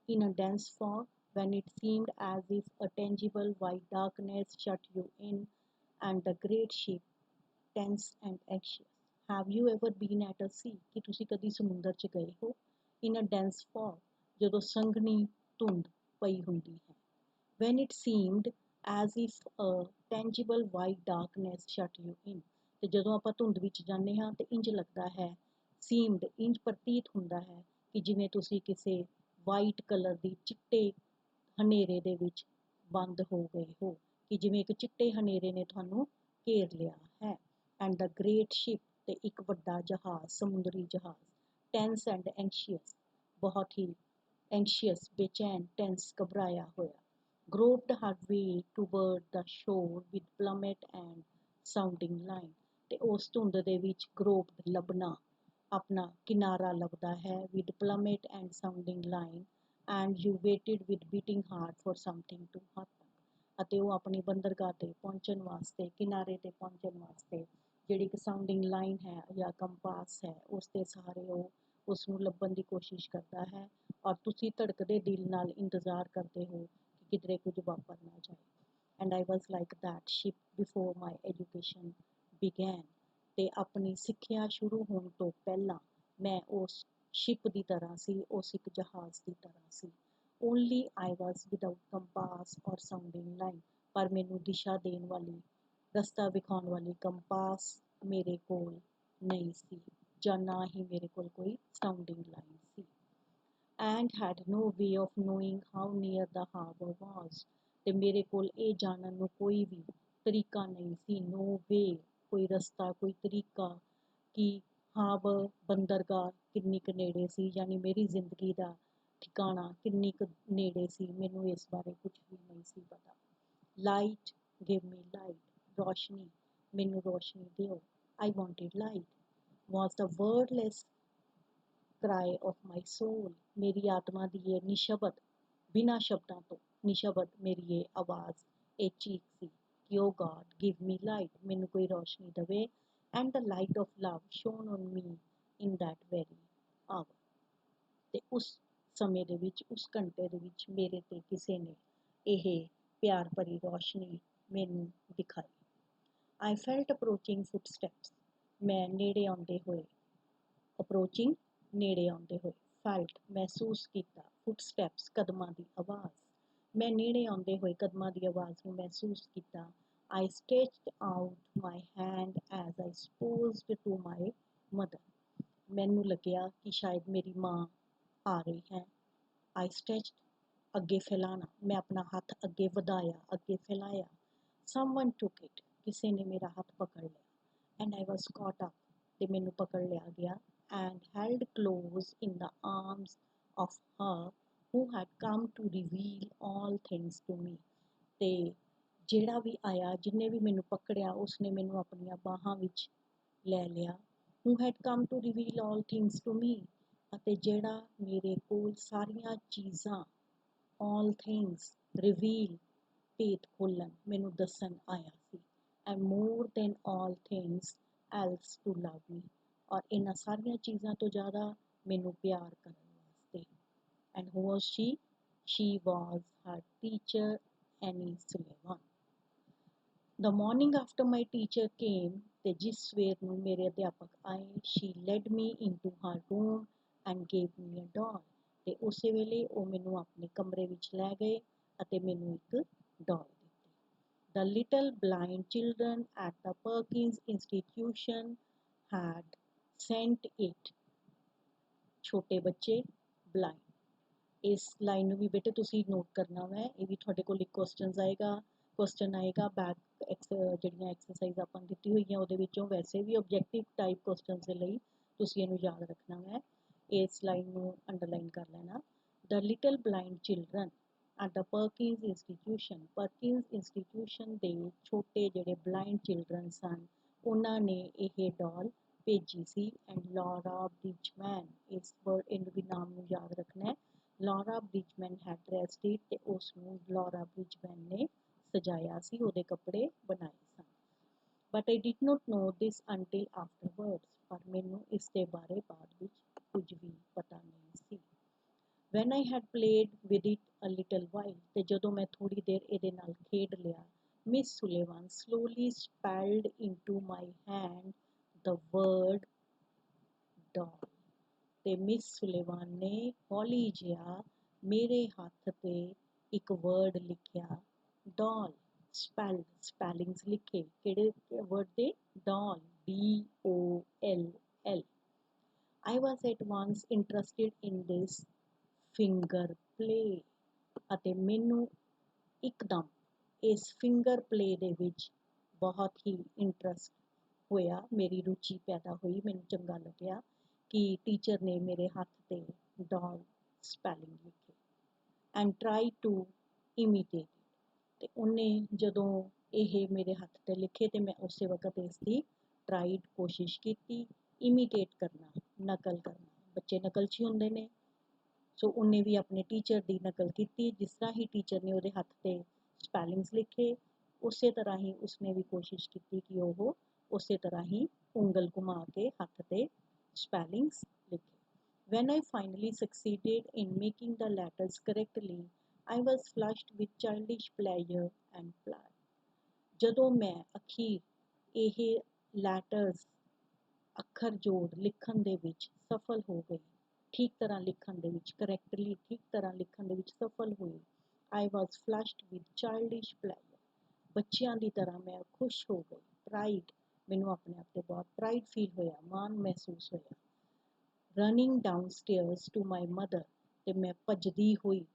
in a dense fog when it seemed as if a tangible white darkness shut you in and the great ship tense and anxious? Have you ever been at a sea? ਕਿ ਤੁਸੀਂ ਕਦੀ ਸਮੁੰਦਰ 'ਚ ਗਏ ਹੋ? In a dense fog, ਜਦੋਂ ਸੰਘਣੀ ਧੁੰਦ ਪਈ ਹੁੰਦੀ ਹੈ। When it seemed as if a tangible white darkness shut you in, ਤੇ ਜਦੋਂ ਆਪਾਂ ਧੁੰਦ ਵਿੱਚ ਜਾਂਦੇ ਹਾਂ ਤੇ ਇੰਜ ਲੱਗਦਾ ਹੈ, ਸੀਮਡ, ਇੰਜ ਪ੍ਰਤੀਤ ਹੁੰਦਾ ਹੈ ਕਿ ਜਿਵੇਂ ਤੁਸੀਂ ਕਿਸੇ ਵਾਈਟ ਕਲਰ ਦੀ ਚਿੱਟੇ ਹਨੇਰੇ ਦੇ ਵਿੱਚ ਬੰਦ ਹੋ ਗਏ ਹੋ, ਕਿ ਜਿਵੇਂ ਇੱਕ ਚਿੱਟੇ ਹਨੇਰੇ ਨੇ ਤੁਹਾਨੂੰ ਘੇਰ ਲਿਆ ਹੈ। ਐਂਡ ਦਾ ਗ੍ਰੇਟ ਸ਼ਿਪ, ਤੇ ਇੱਕ ਵੱਡਾ ਜਹਾਜ਼, ਸਮੁੰਦਰੀ ਜਹਾਜ਼, ਟੈਂਸ ਐਂਡ ਐਂਸ਼ੀਅਸ, ਬਹੁਤ ਹੀ ਐਂਸ਼ੀਅਸ, ਬੇਚੈਨ, ਟੈਂਸ, ਘਬਰਾਇਆ ਹੋਇਆ, ਗਰੋਪਡ ਹਰ ਵੇ toward the sure with plummet and sounding line, ਤੇ ਉਸ ਧੁੰਦ ਦੇ ਵਿੱਚ ਗਰੋਪਡ, ਲੱਭਣਾ, ਆਪਣਾ ਕਿਨਾਰਾ ਲੱਭਦਾ ਹੈ, with plummet and sounding line, and you waited with beating heart for something to happen, ਅਤੇ ਉਹ ਆਪਣੀ ਬੰਦਰਗਾਹ 'ਤੇ ਪਹੁੰਚਣ ਵਾਸਤੇ, ਕਿਨਾਰੇ 'ਤੇ ਪਹੁੰਚਣ ਵਾਸਤੇ, ਜਿਹੜੀ ਇੱਕ ਸਾਊਂਡਿੰਗ ਲਾਈਨ ਹੈ ਜਾਂ ਕੰਪਾਸ ਹੈ, ਉਸ ਦੇ ਸਹਾਰੇ ਉਹ ਉਸ ਨੂੰ ਲੱਭਣ ਦੀ ਕੋਸ਼ਿਸ਼ ਕਰਦਾ ਹੈ, ਔਰ ਤੁਸੀਂ ਧੜਕਦੇ ਦਿਲ ਨਾਲ ਇੰਤਜ਼ਾਰ ਕਰਦੇ ਹੋ ਕਿ ਕਿਧਰੇ ਕੁਝ ਵਾਪਰ ਨਾ ਜਾਏ। And I was like that ship before my education began, ਤੇ ਆਪਣੀ ਸਿੱਖਿਆ ਸ਼ੁਰੂ ਹੋਣ ਤੋਂ ਪਹਿਲਾਂ ਮੈਂ ਉਸ ਸ਼ਿਪ ਦੀ ਤਰ੍ਹਾਂ ਸੀ, ਉਸ ਇੱਕ ਜਹਾਜ਼ ਦੀ ਤਰ੍ਹਾਂ ਸੀ। ਓਨਲੀ ਆਈ ਵਾਜ਼ ਵਿਦਆਊਟ ਕੰਪਾਸ ਔਰ ਸਾਊਂਡਿੰਗ ਲਾਈਨ, ਪਰ ਮੈਨੂੰ ਦਿਸ਼ਾ ਦੇਣ ਵਾਲੀ, ਰਸਤਾ ਵਿਖਾਉਣ ਵਾਲੀ ਕੰਪਾਸ ਮੇਰੇ ਕੋਲ ਨਹੀਂ ਸੀ, ਜਾਂ ਨਾ ਹੀ ਮੇਰੇ ਕੋਲ ਕੋਈ ਸਾਊਂਡਿੰਗ ਲਾਈਨ ਸੀ। And had no way of knowing how near the harbour was, ਤੇ ਮੇਰੇ ਕੋਲ ਇਹ ਜਾਣਨ ਨੂੰ ਕੋਈ ਵੀ ਤਰੀਕਾ ਨਹੀਂ ਸੀ, ਨੋ ਵੇ, ਕੋਈ ਰਸਤਾ, ਕੋਈ ਤਰੀਕਾ, ਕਿ ਹਾਰਬਰ, ਬੰਦਰਗਾਹ ਕਿੰਨੀ ਕੁ ਨੇੜੇ ਸੀ, ਯਾਨੀ ਮੇਰੀ ਜ਼ਿੰਦਗੀ ਦਾ ਠਿਕਾਣਾ ਕਿੰਨੀ ਕੁ ਨੇੜੇ ਸੀ, ਮੈਨੂੰ ਇਸ ਬਾਰੇ ਕੁਝ ਵੀ ਨਹੀਂ ਸੀ ਪਤਾ। ਲਾਈਟ, ਗਿਵ ਮੀ ਲਾਈਟ, ਰੋਸ਼ਨੀ, ਮੈਨੂੰ ਰੋਸ਼ਨੀ ਦਿਓ, ਆਈ ਵਾਂਟਿਡ ਲਾਈਟ, ਵਾਜ਼ ਦਾ ਵਰਡਲੈਸ ਕਰਾਈ ਆਫ ਮਾਈ ਸੋਲ, ਮੇਰੀ ਆਤਮਾ ਦੀ ਇਹ ਨਿਸ਼ਬਦ, ਬਿਨਾਂ ਸ਼ਬਦਾਂ ਤੋਂ ਨਿਸ਼ਬਦ ਮੇਰੀ ਇਹ ਆਵਾਜ਼, ਇਹ ਚੀਖ ਸੀ ਕਿ oh God give me light, ਮੈਨੂੰ ਕੋਈ ਰੋਸ਼ਨੀ ਦੇਵੇ। And the light of love shone on me in that very hour, ਤੇ ਉਸ ਸਮੇਂ ਦੇ ਵਿੱਚ, ਉਸ ਘੰਟੇ ਦੇ ਵਿੱਚ ਮੇਰੇ 'ਤੇ ਕਿਸੇ ਨੇ ਇਹ ਪਿਆਰ ਭਰੀ ਰੋਸ਼ਨੀ ਮੈਨੂੰ ਦਿਖਾਈ। ਆਈ ਫੈਲਟ ਅਪਰੋਚਿੰਗ ਫੁੱਟਸਟੈਪਸ, ਮੈਂ ਨੇੜੇ ਆਉਂਦੇ ਹੋਏ, ਅਪਰੋਚਿੰਗ, ਨੇੜੇ ਆਉਂਦੇ ਹੋਏ, ਫੈਲਟ, ਮਹਿਸੂਸ ਕੀਤਾ, ਫੁੱਟਸਟੈਪਸ, ਕਦਮਾਂ ਦੀ ਆਵਾਜ਼, ਮੈਂ ਨੇੜੇ ਆਉਂਦੇ ਹੋਏ ਕਦਮਾਂ ਦੀ ਆਵਾਜ਼ ਨੂੰ ਮਹਿਸੂਸ ਕੀਤਾ। I stretched out my hand as I supposed to my mother, ਮੈਨੂੰ ਲੱਗਿਆ ਕਿ ਸ਼ਾਇਦ ਮੇਰੀ ਮਾਂ ਆ ਰਹੀ ਹੈ। I stretched, ਅੱਗੇ ਫੈਲਾਣਾ, ਮੈਂ ਆਪਣਾ ਹੱਥ ਅੱਗੇ ਵਧਾਇਆ, ਅੱਗੇ ਫੈਲਾਇਆ। Someone took it, ਕਿਸੇ ਨੇ ਮੇਰਾ ਹੱਥ ਪਕੜ ਲਿਆ। And I was caught up, ਤੇ ਮੈਨੂੰ ਪਕੜ ਲਿਆ ਗਿਆ। And held close in the arms of her who had come to reveal all things to me, ਤੇ ਜਿਹੜਾ ਵੀ ਆਇਆ, ਜਿਹਨੇ ਵੀ ਮੈਨੂੰ ਪਕੜਿਆ, ਉਸਨੇ ਮੈਨੂੰ ਆਪਣੀਆਂ ਬਾਹਾਂ ਵਿੱਚ ਲੈ ਲਿਆ। who had come to reveal all things to me, ਅਤੇ ਜਿਹੜਾ ਮੇਰੇ ਕੋਲ ਸਾਰੀਆਂ ਚੀਜ਼ਾਂ, all things, reveal, ਭੇਤ ਖੋਲ੍ਹਣ, ਮੈਨੂੰ ਦੱਸਣ ਆਇਆ ਸੀ। and more than all things else to love me, ਔਰ ਇਹਨਾਂ ਸਾਰੀਆਂ ਚੀਜ਼ਾਂ ਤੋਂ ਜ਼ਿਆਦਾ ਮੈਨੂੰ ਪਿਆਰ ਕਰਨ ਵਾਸਤੇ। and who was she? She was her teacher, Annie Sullivan. The morning after my teacher came, ਤੇ ਜਿਸ ਸਵੇਰ ਨੂੰ ਮੇਰੇ ਅਧਿਆਪਕ ਆਏ, she led me into her room and gave me a doll, ਤੇ ਉਸੇ ਵੇਲੇ ਉਹ ਮੈਨੂੰ ਆਪਣੇ ਕਮਰੇ ਵਿੱਚ ਲੈ ਗਏ ਅਤੇ ਮੈਨੂੰ ਇੱਕ ਡਾਲ ਦਿੱਤੀ। The little blind children at the Perkins Institution had sent it। ਛੋਟੇ ਬੱਚੇ ਬਲਾਈਂਡ। ਇਸ ਲਾਈਨ ਨੂੰ ਵੀ ਬੇਟੇ ਤੁਸੀਂ ਨੋਟ ਕਰਨਾ ਵੈ, ਇਹ ਵੀ ਤੁਹਾਡੇ ਕੋਲ ਇੱਕ ਕੁਐਸਚਨ ਆਏਗਾ ਬੈਕ ਜਿਹੜੀਆਂ ਐਕਸਰਸਾਈਜ਼ ਆਪਾਂ ਦਿੱਤੀ ਹੋਈ ਹੈ ਉਹਦੇ ਵਿੱਚੋਂ। ਵੈਸੇ ਵੀ ਆਬਜੈਕਟਿਵ ਟਾਈਪ ਕੁਐਸਚਨਸ ਦੇ ਲਈ ਤੁਸੀਂ ਇਹਨੂੰ ਯਾਦ ਰੱਖਣਾ ਵੈ। ਇਸ ਲਾਈਨ ਨੂੰ ਅੰਡਰਲਾਈਨ ਕਰ ਲੈਣਾ। The little blind children at the Perkins Institution। Perkins Institution ਦੇ ਛੋਟੇ ਜਿਹੜੇ ਬਲਾਈਂਡ ਚਿਲਡਰਨ ਸਨ ਉਹਨਾਂ ਨੇ ਇਹ ਡਾਲ ਭੇਜੀ ਸੀ। ਐਂਡ ਲੌਰਾ ਬ੍ਰਿਜਮੈਨ, ਇਸ ਇਹਨੂੰ ਵੀ ਨਾਮ ਨੂੰ ਯਾਦ ਰੱਖਣਾ ਹੈ। ਲੌਰਾ ਬ੍ਰਿਜਮੈਨ ਹੈਡ ਡਰੈਸਡ ਇਟ, ਤੇ ਉਸ ਨੂੰ ਲੌਰਾ ਬ੍ਰਿਜਮੈਨ ਨੇ ਸਜਾਇਆ ਸੀ, ਉਹਦੇ ਕੱਪੜੇ ਬਣਾਏ ਸਨ। But I did not know this until afterwards, ਪਰ ਮੈਨੂੰ ਇਸ ਦੇ ਬਾਰੇ ਬਾਅਦ ਵਿੱਚ ਕੁਝ ਵੀ ਪਤਾ ਨਹੀਂ ਸੀ। When I had played with it a little while, ਤੇ ਜਦੋਂ ਮੈਂ ਥੋੜੀ ਦੇਰ ਇਹਦੇ ਨਾਲ ਖੇਡ ਲਿਆ, Miss Sullivan slowly spelled into my hand the word doll। ਤੇ ਮਿਸ ਸੁਲੇਵਾਨ ਨੇ ਹੌਲੀ ਜਿਹਾ ਮੇਰੇ ਹੱਥ ਤੇ ਇੱਕ ਵਰਡ ਲਿਖਿਆ ਡਾਲ। ਸਪੈਲਿੰਗਸ ਲਿਖੇ ਕਿਹੜੇ ਵਰਡ ਦੇ? ਡਾਲ, DOLL। I was at once interested in this finger play, ਅਤੇ ਮੈਨੂੰ ਇੱਕਦਮ ਇਸ ਫਿੰਗਰ ਪਲੇ ਦੇ ਵਿੱਚ ਬਹੁਤ ਹੀ ਇੰਟਰਸਟ ਹੋਇਆ, ਮੇਰੀ ਰੁਚੀ ਪੈਦਾ ਹੋਈ। ਮੈਨੂੰ ਚੰਗਾ ਲੱਗਿਆ ਕਿ ਟੀਚਰ ਨੇ ਮੇਰੇ ਹੱਥ ਤੇ ਡਾਲ ਸਪੈਲਿੰਗ ਲਿਖੀ। ਐਂਡ ਟਰਾਈ ਟੂ ਇਮੀਟੇਟ, ਤੇ ਉਹਨੇ ਜਦੋਂ ਇਹ ਮੇਰੇ ਹੱਥ ਤੇ ਲਿਖੇ ਤੇ ਮੈਂ ਉਸੇ ਵਕਤ ਇਸ ਦੀ ਕੋਸ਼ਿਸ਼ ਕੀਤੀ। ਇਮੀਟੇਟ ਕਰਨਾ, ਨਕਲ ਕਰਨਾ, ਬੱਚੇ ਨਕਲਚੀ ਹੁੰਦੇ ਨੇ। ਸੋ ਉਹਨੇ ਵੀ ਆਪਣੇ ਟੀਚਰ ਦੀ ਨਕਲ ਕੀਤੀ। ਜਿਸ ਤਰ੍ਹਾਂ ਹੀ ਟੀਚਰ ਨੇ ਉਹਦੇ ਹੱਥ ਤੇ ਸਪੈਲਿੰਗਸ ਲਿਖੇ, ਉਸੇ ਤਰ੍ਹਾਂ ਹੀ ਉਸਨੇ ਵੀ ਕੋਸ਼ਿਸ਼ ਕੀਤੀ ਕਿ ਉਹ ਉਸੇ ਤਰ੍ਹਾਂ ਹੀ ਉਂਗਲ ਘੁਮਾ ਕੇ ਹੱਥ ਤੇ spellings ਲਿਖੇ। When I finally succeeded in making the letters correctly, I was flushed with childish pleasure and pride। ਜਦੋਂ ਮੈਂ ਅਖੀਰ ਇਹ ਲੈਟਰਸ ਅੱਖਰ ਜੋੜ ਲਿਖਣ ਦੇ ਵਿੱਚ ਸਫਲ ਹੋ ਗਈ, ਠੀਕ ਤਰ੍ਹਾਂ ਲਿਖਣ ਦੇ ਵਿੱਚ, ਕਰੈਕਟਲੀ ਠੀਕ ਤਰ੍ਹਾਂ ਲਿਖਣ ਦੇ ਵਿੱਚ ਸਫਲ ਹੋਈ, I was flushed with childish pleasure। ਬੱਚਿਆਂ ਦੀ ਤਰ੍ਹਾਂ ਮੈਂ ਖੁਸ਼ ਹੋ ਗਈ। ਪ੍ਰਾਈਡ, ਮੈਨੂੰ ਆਪਣੇ ਆਪ ਤੇ ਬਹੁਤ ਪ੍ਰਾਈਡ ਫੀਲ ਹੋਇਆ, ਮਾਣ ਮਹਿਸੂਸ ਹੋਇਆ। Running down stairs to my mother, ਤੇ ਮੈਂ ਭੱਜਦੀ ਹੋਈ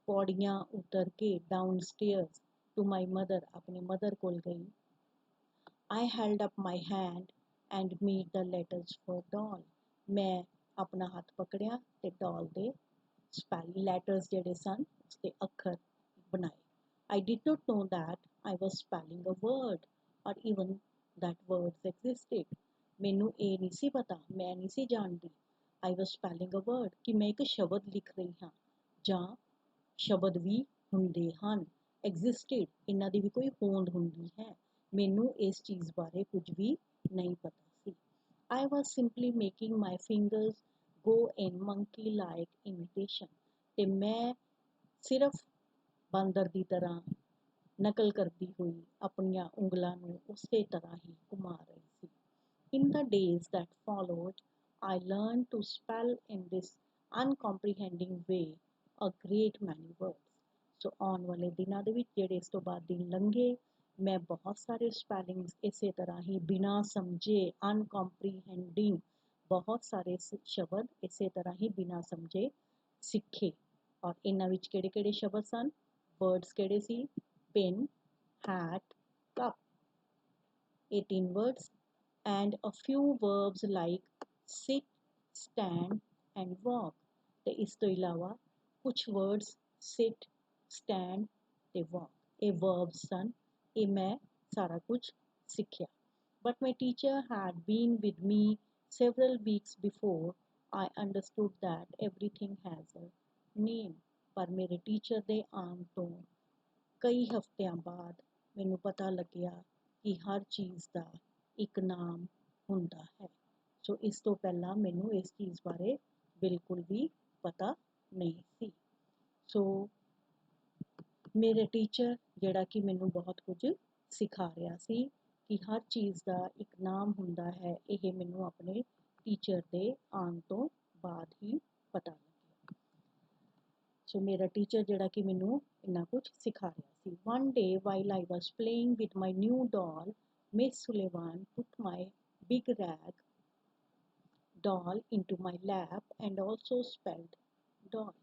ਪੌੜੀਆਂ ਉਤਰ ਕੇ down stairs to my mother, ਆਪਣੇ ਮਦਰ ਕੋਲ ਗਈ। I held up my hand and made the letters for doll। ਮੈਂ ਆਪਣਾ ਹੱਥ ਪਕੜਿਆ ਤੇ ਡਾਲ ਦੇ ਲੈਟਰਸ ਜਿਹੜੇ ਸਨ ਉਸਦੇ ਅੱਖਰ ਬਣਾਏ। I did not know that I was spelling a word or even that words existed। ਮੈਨੂੰ ਇਹ ਨਹੀਂ ਸੀ ਪਤਾ, ਮੈਂ ਨਹੀਂ ਸੀ ਜਾਣਦੀ I was spelling a word, ਕਿ ਮੈਂ ਇੱਕ ਸ਼ਬਦ ਲਿਖ ਰਹੀ ਹਾਂ ਜਾਂ ਸ਼ਬਦ ਵੀ ਹੁੰਦੇ ਹਨ। existed, ਇਹਨਾਂ ਦੀ ਵੀ ਕੋਈ ਹੋਂਦ ਹੁੰਦੀ ਹੈ। ਮੈਨੂੰ ਇਸ ਚੀਜ਼ ਬਾਰੇ ਕੁਝ ਵੀ ਨਹੀਂ ਪਤਾ ਸੀ। I was simply making my fingers go in monkey like imitation, ਤੇ ਮੈਂ ਸਿਰਫ ਬਾਂਦਰ ਦੀ ਤਰ੍ਹਾਂ ਨਕਲ ਕਰਦੀ ਹੋਈ ਆਪਣੀਆਂ ਉਂਗਲਾਂ ਨੂੰ ਉਸੇ ਤਰ੍ਹਾਂ ਹੀ ਘੁਮਾ ਰਹੀ ਸੀ। In the days that followed, I learned to spell in this uncomprehending way a great many words। ਸੋ ਆਉਣ ਵਾਲੇ ਦਿਨਾਂ ਦੇ ਵਿੱਚ ਜਿਹੜੇ ਇਸ ਤੋਂ ਬਾਅਦ ਦਿਨ ਲੰਘੇ, ਮੈਂ ਬਹੁਤ ਸਾਰੇ ਸਪੈਲਿੰਗਸ ਇਸੇ ਤਰ੍ਹਾਂ ਹੀ ਬਿਨਾਂ ਸਮਝੇ, ਅਨਕੰਪਰੀਹੈਂਡਿੰਗ, ਬਹੁਤ ਸਾਰੇ ਸ਼ਬਦ ਇਸੇ ਤਰ੍ਹਾਂ ਹੀ ਬਿਨਾਂ ਸਮਝੇ ਸਿੱਖੇ। ਔਰ ਇਹਨਾਂ ਵਿੱਚ ਕਿਹੜੇ ਕਿਹੜੇ ਸ਼ਬਦ ਸਨ? ਵਰਡਸ ਕਿਹੜੇ ਸੀ? Pin, hat, cup, 18 words, and a few verbs like sit, stand and walk। ਤੇ ਇਸ ਤੋਂ ਇਲਾਵਾ ਕੁਝ ਵਰਡਸ sit, stand ਤੇ walk, ਇਹ verbs ਸਨ। ਇਹ ਮੈਂ ਸਾਰਾ ਕੁਝ ਸਿੱਖਿਆ। But my teacher had been with me several weeks before I understood that everything has a name। ਪਰ ਮੇਰੇ ਟੀਚਰ ਦੇ ਆਉਣ ਤੋਂ ਕਈ ਹਫ਼ਤਿਆਂ ਬਾਅਦ ਮੈਨੂੰ ਪਤਾ ਲੱਗਿਆ ਕਿ ਹਰ ਚੀਜ਼ ਦਾ ਇੱਕ ਨਾਮ ਹੁੰਦਾ ਹੈ। ਸੋ ਇਸ ਤੋਂ ਪਹਿਲਾਂ ਮੈਨੂੰ ਇਸ ਚੀਜ਼ ਬਾਰੇ ਬਿਲਕੁਲ ਵੀ ਪਤਾ ਨਹੀਂ ਸੀ। ਸੋ ਮੇਰੇ ਟੀਚਰ ਜਿਹੜਾ ਕਿ ਮੈਨੂੰ ਬਹੁਤ ਕੁਝ ਸਿਖਾ ਰਿਹਾ ਸੀ ਕਿ ਹਰ ਚੀਜ਼ ਦਾ ਇੱਕ ਨਾਮ ਹੁੰਦਾ ਹੈ, ਇਹ ਮੈਨੂੰ ਆਪਣੇ ਟੀਚਰ ਦੇ ਆਉਣ ਤੋਂ ਬਾਅਦ ਹੀ ਪਤਾ ਲੱਗਿਆ। ਸੋ ਮੇਰਾ ਟੀਚਰ ਜਿਹੜਾ ਕਿ ਮੈਨੂੰ ਇੰਨਾ ਕੁਝ ਸਿਖਾ ਰਿਹਾ ਸੀ। One day while I was playing with my new doll, Miss Sullivan put my big rag doll into my lap and also spelled doll.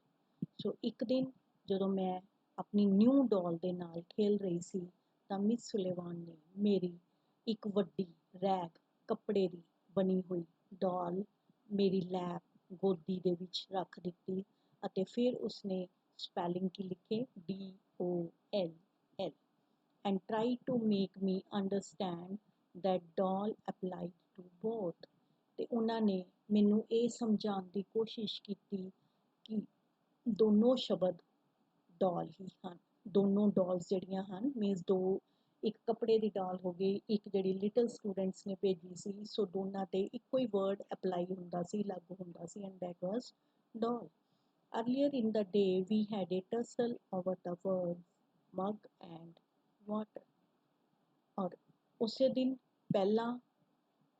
ਸੋ ਇੱਕ ਦਿਨ ਜਦੋਂ ਮੈਂ ਆਪਣੀ ਨਿਊ ਡੋਲ ਦੇ ਨਾਲ ਖੇਲ ਰਹੀ ਸੀ ਤਾਂ ਮਿਸ ਸੁਲੇਵਾਨ ਨੇ ਮੇਰੀ ਇੱਕ ਵੱਡੀ ਰੈਗ ਕੱਪੜੇ ਦੀ ਬਣੀ ਹੋਈ ਡੋਲ ਮੇਰੀ ਲੈਪ ਗੋਦੀ ਦੇ ਵਿੱਚ ਰੱਖ ਦਿੱਤੀ ਅਤੇ ਫਿਰ ਉਸਨੇ ਸਪੈਲਿੰਗ ਕੀ ਲਿਖੇ DOLL and tried to make me understand that doll applied to both। ਤੇ ਉਹਨਾਂ ਨੇ ਮੈਨੂੰ ਇਹ ਸਮਝਾਉਣ ਦੀ ਕੋਸ਼ਿਸ਼ ਕੀਤੀ ਕਿ ਦੋਨੋਂ ਸ਼ਬਦ ਡੋਲ ਹੀ ਹਨ। ਦੋਨੋਂ ਡੋਲਸ ਜਿਹੜੀਆਂ ਹਨ ਮੀਨਸ ਦੋ, ਇੱਕ ਕੱਪੜੇ ਦੀ ਡਾਲ ਹੋ ਗਈ, ਇੱਕ ਜਿਹੜੀ ਲਿਟਲ ਸਟੂਡੈਂਟਸ ਨੇ ਭੇਜੀ ਸੀ, ਸੋ ਦੋਨਾਂ ਤੇ ਇੱਕੋ ਹੀ ਵਰਡ ਅਪਲਾਈ ਹੁੰਦਾ ਸੀ, ਲਾਗੂ ਹੁੰਦਾ ਸੀ, and that was doll. Earlier in the day we had a tussle over the words mug and water। ਔਰ ਉਸੇ ਦਿਨ ਪਹਿਲਾਂ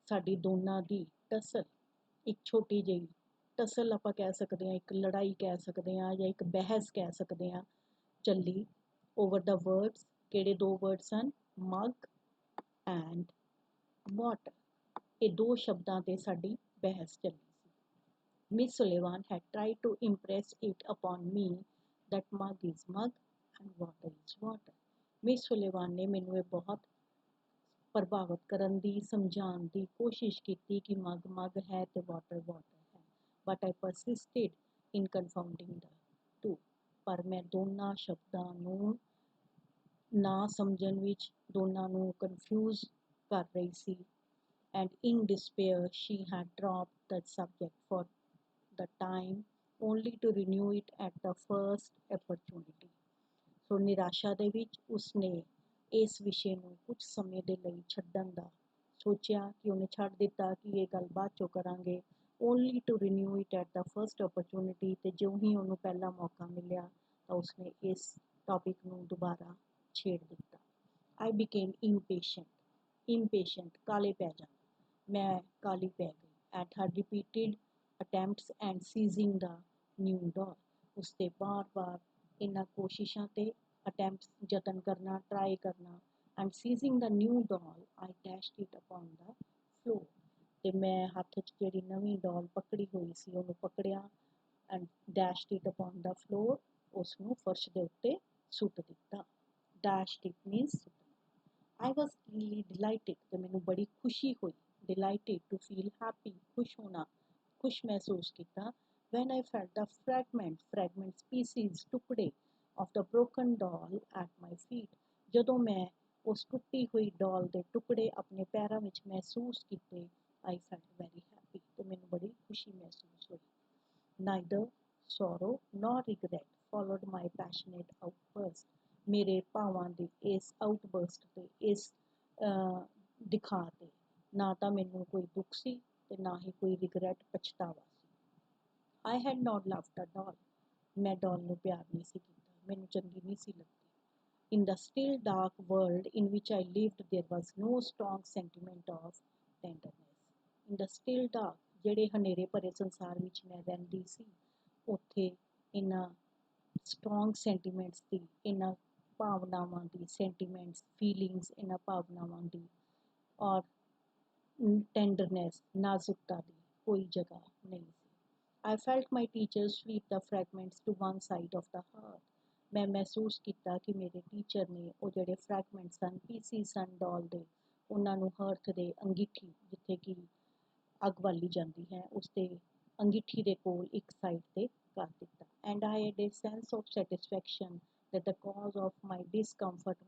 ਸਾਡੀ ਦੋਨਾਂ ਦੀ ਟਸਲ, ਇੱਕ ਛੋਟੀ ਜਿਹੀ ਟਸਲ ਆਪਾਂ ਕਹਿ ਸਕਦੇ ਹਾਂ, ਇੱਕ ਲੜਾਈ ਕਹਿ ਸਕਦੇ ਹਾਂ ਜਾਂ ਇੱਕ ਬਹਿਸ ਕਹਿ ਸਕਦੇ ਹਾਂ, ਚੱਲੀ ਓਵਰ ਦਾ ਵਰਡਸ। ਕਿਹੜੇ ਦੋ ਵਰਡਸ ਹਨ? Mug and water. ਇਹ ਦੋ ਸ਼ਬਦਾਂ ਤੇ ਸਾਡੀ ਬਹਿਸ ਚੱਲੀ ਸੀ। Miss Sullivan had tried to impress it upon me that mug is mug and water is water। Miss Sullivan ਨੇ ਮੈਨੂੰ ਇਹ ਬਹੁਤ ਪ੍ਰਭਾਵਿਤ ਕਰਨ ਦੀ, ਸਮਝਾਉਣ ਦੀ ਕੋਸ਼ਿਸ਼ ਕੀਤੀ ਕਿ ਮਗ ਮਗ ਹੈ ਤੇ ਵਾਟਰ ਵਾਟਰ ਹੈ। But I persisted in confounding the two. ਪਰ ਮੈਂ ਦੋਨਾਂ ਸ਼ਬਦਾਂ ਨੂੰ ਨਾ ਸਮਝਣ ਵਿੱਚ, ਦੋਨਾਂ ਨੂੰ ਕਨਫਿਊਜ਼ ਕਰ ਰਹੀ ਸੀ। And in despair she had dropped that subject for the time only to renew it at the first opportunity। ਸੋ ਨਿਰਾਸ਼ਾ ਦੇ ਵਿੱਚ ਉਸਨੇ ਇਸ ਵਿਸ਼ੇ ਨੂੰ ਕੁਝ ਸਮੇਂ ਦੇ ਲਈ ਛੱਡਣ ਦਾ ਸੋਚਿਆ ਕਿ ਉਹਨੇ ਛੱਡ ਦਿੱਤਾ ਕਿ ਇਹ ਗੱਲ ਬਾਅਦ ਚੋਂ ਕਰਾਂਗੇ। Only to renew it at the first opportunity. ਤੇ ਜਿਉਂ ਹੀ ਉਹਨੂੰ ਪਹਿਲਾ ਮੌਕਾ ਮਿਲਿਆ ਤਾਂ ਉਸਨੇ ਇਸ ਟੌਪਿਕ ਨੂੰ ਦੁਬਾਰਾ ਛੇੜ ਦਿੱਤਾ। ਆਈ ਬਿਕੇਮ impatient ਕਾਲੇ ਪੈ ਜਾਣਾ। ਮੈਂ ਕਾਲੀ ਪੈ ਗਈ। At her repeated attempts and seizing the new doll. ਉਸਦੇ ਬਾਰ-ਬਾਰ ਇਹਨਾਂ ਕੋਸ਼ਿਸ਼ਾਂ ਤੇ ਅਟੈਂਪਟਸ, ਯਤਨ ਕਰਨਾ, ਟਰਾਈ ਕਰਨਾ, and seizing the new doll I dashed it upon the floor. ਤੇ ਮੈਂ ਹੱਥ 'ਚ ਜਿਹੜੀ ਨਵੀਂ ਡੋਲ ਪਕੜੀ ਹੋਈ ਸੀ ਉਹਨੂੰ ਪਕੜਿਆ and dashed it upon the floor. ਉਸ ਨੂੰ ਫਰਸ਼ ਦੇ ਉੱਤੇ ਸੁੱਟ ਦਿੱਤਾ। ਡੈਸ਼ਡ ਇਟ ਮੀਨਸ ਸੁੱਟਣਾ। ਆਈ ਵਾਜ਼ ਰੀਲੀ ਡਿਲਾਈਟਿਡ। ਤੇ ਮੈਨੂੰ ਬੜੀ ਖੁਸ਼ੀ ਹੋਈ। ਡਿਲਾਈਟਿਡ ਟੂ ਫੀਲ ਹੈਪੀ, ਖੁਸ਼ ਹੋਣਾ, ਖੁਸ਼ ਮਹਿਸੂਸ ਕੀਤਾ। when I felt the fragments pieces ਟੁਕੜੇ of the broken doll at my feet। ਜਦੋਂ ਮੈਂ ਉਸ ਟੁੱਟੀ ਹੋਈ ਡੋਲ ਦੇ ਟੁਕੜੇ ਆਪਣੇ ਪੈਰਾਂ ਵਿੱਚ ਮਹਿਸੂਸ ਕੀਤੇ, I felt very happy। ਤੇ ਮੈਨੂੰ ਬੜੀ ਖੁਸ਼ੀ ਮਹਿਸੂਸ ਹੋਈ। neither sorrow nor regret followed my passionate outburst। ਮੇਰੇ ਭਾਵਾਂ ਦੇ ਇਸ ਆਊਟਬਰਸਟ ਤੇ, ਇਸ ਦਿਖਾ ਤੇ ਨਾ ਤਾਂ ਮੈਨੂੰ ਕੋਈ ਦੁੱਖ ਸੀ ਤੇ ਨਾ ਹੀ ਕੋਈ ਰਿਗਰੈਟ, ਪਛਤਾਵਾ ਸੀ। I had not loved the doll। ਮੈਂ ਡੋਲ ਨੂੰ ਪਿਆਰ ਨਹੀਂ ਸੀ ਕੀਤਾ, ਮੈਨੂੰ ਚੰਗੀ ਨਹੀਂ ਸੀ ਲੱਗਦੀ। In the still dark world in which I lived there was no strong sentiment of tenderness। In the still dark, ਜਿਹੜੇ ਹਨੇਰੇ ਭਰੇ ਸੰਸਾਰ ਵਿੱਚ ਮੈਂ ਰਹਿੰਦੀ ਸੀ, ਉੱਥੇ ਇਹਨਾਂ ਸਟਰੋਂਗ ਸੈਂਟੀਮੈਂਟਸ ਦੀ, ਇਹਨਾਂ ਭਾਵਨਾਵਾਂ ਦੀ, ਸੈਂਟੀਮੈਂਟਸ, ਫੀਲਿੰਗਸ, ਇਹਨਾਂ ਭਾਵਨਾਵਾਂ ਦੀ ਔਰ ਟੈਂਡਰਨੈਸ, ਨਾਜ਼ੁਕਤਾ ਦੀ ਕੋਈ ਜਗ੍ਹਾ ਨਹੀਂ ਸੀ। I felt my teacher sweep the fragments to one side of the hearth। ਮੈਂ ਮਹਿਸੂਸ ਕੀਤਾ ਕਿ ਮੇਰੇ ਟੀਚਰ ਨੇ ਉਹ ਜਿਹੜੇ ਫਰੈਗਮੈਂਟਸ ਸਨ, ਪੀਸਿਸ ਸਨ ਡੋਲ ਦੇ, ਉਹਨਾਂ ਨੂੰ ਹਰਥ ਦੇ ਅੰਗੀਠੀ, ਜਿੱਥੇ ਕਿ ਅੱਗ ਬਾਲੀ ਜਾਂਦੀ ਹੈ, ਉਸ ਦੇ ਅੰਗੀਠੀ ਦੇ ਕੋਲ ਇੱਕ ਸਾਈਡ ਤੇ ਕਰ ਦਿੱਤਾ। And I had a sense of satisfaction that the cause of my discomfort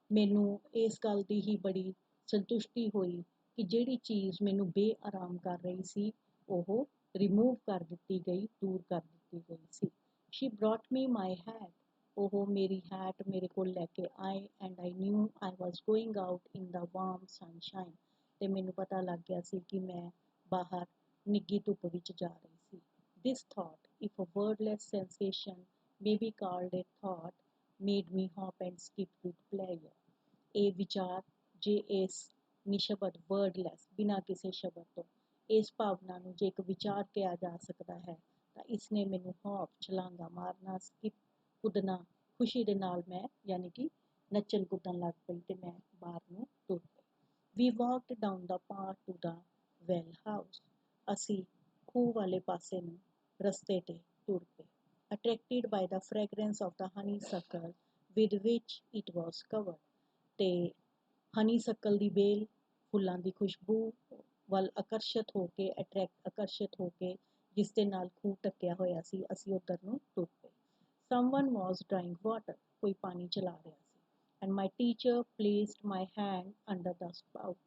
ਮੈਨੂੰ ਇਸ ਗੱਲ ਦੀ ਹੀ ਬੜੀ ਸੰਤੁਸ਼ਟੀ ਹੋਈ ਕਿ ਜਿਹੜੀ ਚੀਜ਼ ਮੈਨੂੰ ਬੇਆਰਾਮ ਕਰ ਰਹੀ ਸੀ ਉਹ ਰਿਮੂਵ ਕਰ ਦਿੱਤੀ ਗਈ, ਦੂਰ ਕਰ ਦਿੱਤੀ ਗਈ ਸੀ। ਸ਼ੀ ਬ੍ਰੌਟ ਮੀ ਮਾਈ ਹੈਟ। ਉਹ ਮੇਰੀ ਹੈਟ ਮੇਰੇ ਕੋਲ ਲੈ ਕੇ ਆਏ। And I new I was going out in the warm sunshine. ਤੇ ਮੈਨੂੰ ਪਤਾ ਲੱਗ ਗਿਆ ਸੀ ਕਿ ਮੈਂ ਬਾਹਰ ਨਿੱਘੀ ਧੁੱਪ ਵਿੱਚ ਜਾ ਰਹੀ ਸੀ। This thought, if a wordless sensation may be called a thought, made me hop and skip with pleasure। ਇਹ ਵਿਚਾਰ, ਜੇ ਇਸ ਨਿਸ਼ਬਦ ਵਰਡਲੈਸ, ਬਿਨਾਂ ਕਿਸੇ ਸ਼ਬਦ ਤੋਂ। ਇਸ ਭਾਵਨਾ ਨੂੰ ਜੇ ਇੱਕ ਵਿਚਾਰ ਕਿਹਾ ਜਾ ਸਕਦਾ ਹੈ ਤਾਂ ਇਸਨੇ ਮੈਨੂੰ ਹੌਪ, ਛਲਾਂਗਾ ਮਾਰਨਾ, ਸਕਿਪ, ਕੁੱਦਣਾ, ਖੁਸ਼ੀ ਦੇ ਨਾਲ ਮੈਂ ਯਾਨੀ ਕਿ ਨੱਚਣ ਕੁੱਦਣ ਲੱਗ ਪਈ ਤੇ ਮੈਂ ਬਾਹਰ ਨੂੰ ਤੁਰ ਪਈ। We walked down the path to the well house. ਅਸੀਂ ਖੂਹ ਵਾਲੇ ਪਾਸੇ ਨੂੰ ਰਸਤੇ ਤੇ ਤੁਰ ਪਏ। Attracted by the fragrance of the honeysuckle with which it was covered। ਤੇ honeysuckle ਦੀ ਬੇਲ, ਫੁੱਲਾਂ ਦੀ ਖੁਸ਼ਬੂ ਵੱਲ ਆਕਰਸ਼ਿਤ ਹੋ ਕੇ ਜਿਸ ਦੇ ਨਾਲ ਖੂਹ ਢੱਕਿਆ ਹੋਇਆ ਸੀ, ਅਸੀਂ ਉੱਧਰ ਨੂੰ ਤੁਰ ਪਏ। Someone was drawing water। ਕੋਈ ਪਾਣੀ ਚਲਾ ਰਿਹਾ ਸੀ। And my teacher placed my hand under the spout।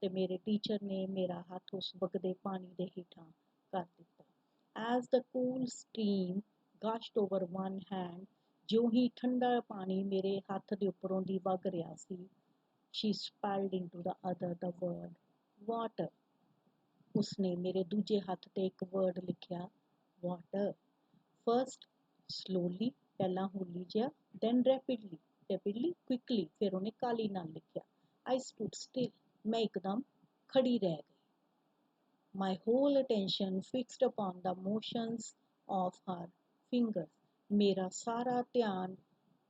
ਤੇ ਮੇਰੇ ਟੀਚਰ ਨੇ ਮੇਰਾ ਹੱਥ ਉਸ ਵਗਦੇ ਪਾਣੀ ਦੇ ਹੇਠਾਂ ਕਰ ਦਿੱਤਾ। As the cool stream gushed over one hand, ਜਿਉਂ ਹੀ ਠੰਡਾ ਪਾਣੀ ਮੇਰੇ ਹੱਥ ਦੇ ਉੱਪਰੋਂ ਦੀ ਵਗ ਰਿਹਾ ਸੀ, she spelled into the other the word water। ਉਸਨੇ ਮੇਰੇ ਦੂਜੇ ਹੱਥ ਤੇ ਇੱਕ ਵਰਡ ਲਿਖਿਆ water। First slowly, ਪਹਿਲਾਂ ਹੌਲੀ ਜਿਹਾ, then rapidly quickly, ਫਿਰ ਉਹਨੇ ਕਾਹਲੀ ਨਾਲ ਲਿਖਿਆ। I stood still, ਮੈਂ ਇੱਕਦਮ ਖੜੀ ਰਹਿ ਗਈ। My whole attention fixed upon the motions of her fingers। ਮੇਰਾ ਸਾਰਾ ਧਿਆਨ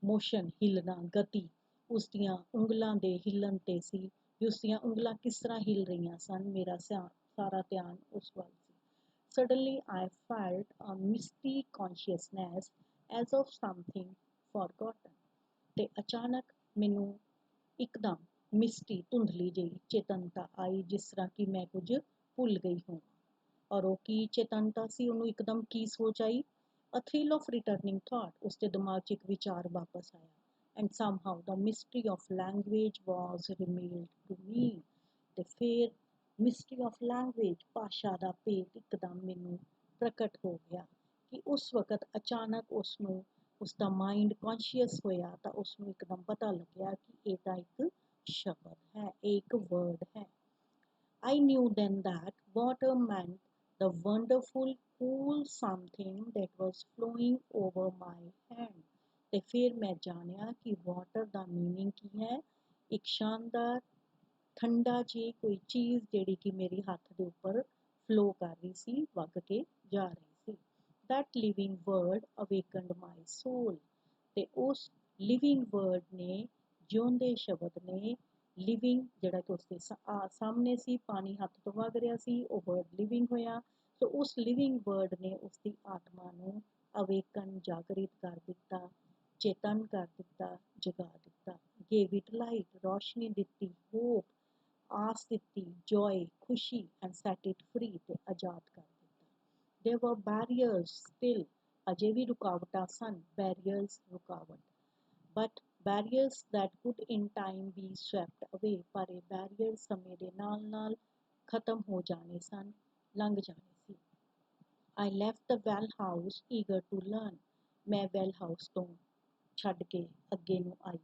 ਮੋਸ਼ਨ, ਹਿੱਲਣਾ, ਗਤੀ, ਉਸਦੀਆਂ ਉਂਗਲਾਂ ਦੇ ਹਿੱਲਣ ਤੇ ਸੀ ਵੀ ਉਸਦੀਆਂ ਉਂਗਲਾਂ ਕਿਸ ਤਰ੍ਹਾਂ ਹਿੱਲ ਰਹੀਆਂ ਸਨ। ਮੇਰਾ ਸਾਰਾ ਧਿਆਨ ਉਸ ਵੱਲ ਸੀ। Suddenly I felt a misty consciousness as of something forgotten। ਤੇ ਅਚਾਨਕ ਮੈਨੂੰ ਇੱਕਦਮ ਮਿਸਟੀ, ਧੁੰਦਲੀ ਜਿਹੀ ਚੇਤਨਤਾ ਆਈ, ਜਿਸ ਤਰ੍ਹਾਂ ਕਿ ਮੈਂ ਕੁਝ ਭੁੱਲ ਗਈ ਹੋਵਾਂ। ਔਰ ਉਹ ਕੀ ਚੇਤਨਤਾ ਸੀ, ਉਹਨੂੰ ਇੱਕਦਮ ਕੀ ਸੋਚ ਆਈ? A thrill of returning thought। ਉਸਦੇ ਦਿਮਾਗ 'ਚ ਇੱਕ ਵਿਚਾਰ ਵਾਪਸ ਆਇਆ। And somehow the mystery of language was revealed to me। ਤੇ ਫਿਰ mystery of language, ਭਾਸ਼ਾ ਦਾ ਭੇਦ ਇੱਕਦਮ ਮੈਨੂੰ ਪ੍ਰਗਟ ਹੋ ਗਿਆ ਕਿ ਉਸ ਵਕਤ ਅਚਾਨਕ ਉਸਨੂੰ, ਉਸਦਾ ਮਾਈਂਡ ਕੌਨਸ਼ੀਅਸ ਹੋਇਆ ਤਾਂ ਉਸਨੂੰ ਇੱਕਦਮ ਪਤਾ ਲੱਗਿਆ ਕਿ ਇਹ ਤਾਂ ਇੱਕ ਸ਼ਬਦ ਹੈ, ਇਹ ਇੱਕ ਵਰਡ ਹੈ। I knew then that water meant the wonderful cool something that was flowing over my hand। ਤੇ ਫਿਰ ਮੈਂ ਜਾਣਿਆ ਕਿ ਵਾਟਰ ਦਾ ਮੀਨਿੰਗ ਕੀ ਹੈ। ਇੱਕ ਸ਼ਾਨਦਾਰ ਠੰਡਾ ਜਿਹੀ ਕੋਈ ਚੀਜ਼ ਜਿਹੜੀ ਕਿ ਮੇਰੇ ਹੱਥ ਦੇ ਉੱਪਰ ਫਲੋ ਕਰ ਰਹੀ ਸੀ, ਵਗ ਕੇ ਜਾ ਰਹੀ ਸੀ। That living word awakened my soul। ਤੇ ਉਸ ਲਿਵਿੰਗ ਵਰਡ ਨੇ, ਜਿਉਂਦੇ ਸ਼ਬਦ ਨੇ, ਲਿਵਿੰਗ ਜਿਹੜਾ ਕਿ ਉਸਦੇ ਸਾਹਮਣੇ ਸੀ, ਪਾਣੀ ਹੱਥ ਤੋਂ ਵਗ ਰਿਹਾ ਸੀ, ਉਹ ਵਰਡ ਲਿਵਿੰਗ ਹੋਇਆ। ਸੋ ਉਸ ਲਿਵਿੰਗ ਵਰਡ ਨੇ ਉਸਦੀ ਆਤਮਾ ਨੂੰ ਅਵੇਕਨ, ਜਾਗਰਿਤ ਕਰ ਦਿੱਤਾ, ਚੇਤਨ ਕਰ ਦਿੱਤਾ, ਜਗਾ ਦਿੱਤਾ। ਗੇਵ ਇਟ ਲਾਈਟ, ਰੋਸ਼ਨੀ ਦਿੱਤੀ, ਹੋਪ, ਆਸ ਦਿੱਤੀ, ਜੋਏ, ਖੁਸ਼ੀ, ਐਂਡ ਸੈਟ ਇਟ ਫਰੀ, ਤੇ ਆਜ਼ਾਦ ਕਰ ਦਿੱਤਾ। ਦੇਰ ਵਰ ਬੈਰੀਅਰਸ ਸਟਿਲ, ਅਜੇ ਵੀ ਰੁਕਾਵਟਾਂ ਸਨ, ਬੈਰੀਅਰਸ, ਰੁਕਾਵਟ। But barriers that could in time be swept away, ਪਰ ਇਹ ਬੈਰੀਅਰ ਸਮੇਂ ਦੇ ਨਾਲ ਨਾਲ ਖਤਮ ਹੋ ਜਾਣੇ ਸਨ, ਲੰਘ ਜਾਣੇ ਸੀ। I left the well house eager to learn। ਮੈਂ ਵੈਲ ਹਾਊਸ ਤੋਂ ਛੱਡ ਕੇ ਅੱਗੇ ਨੂੰ ਆਈ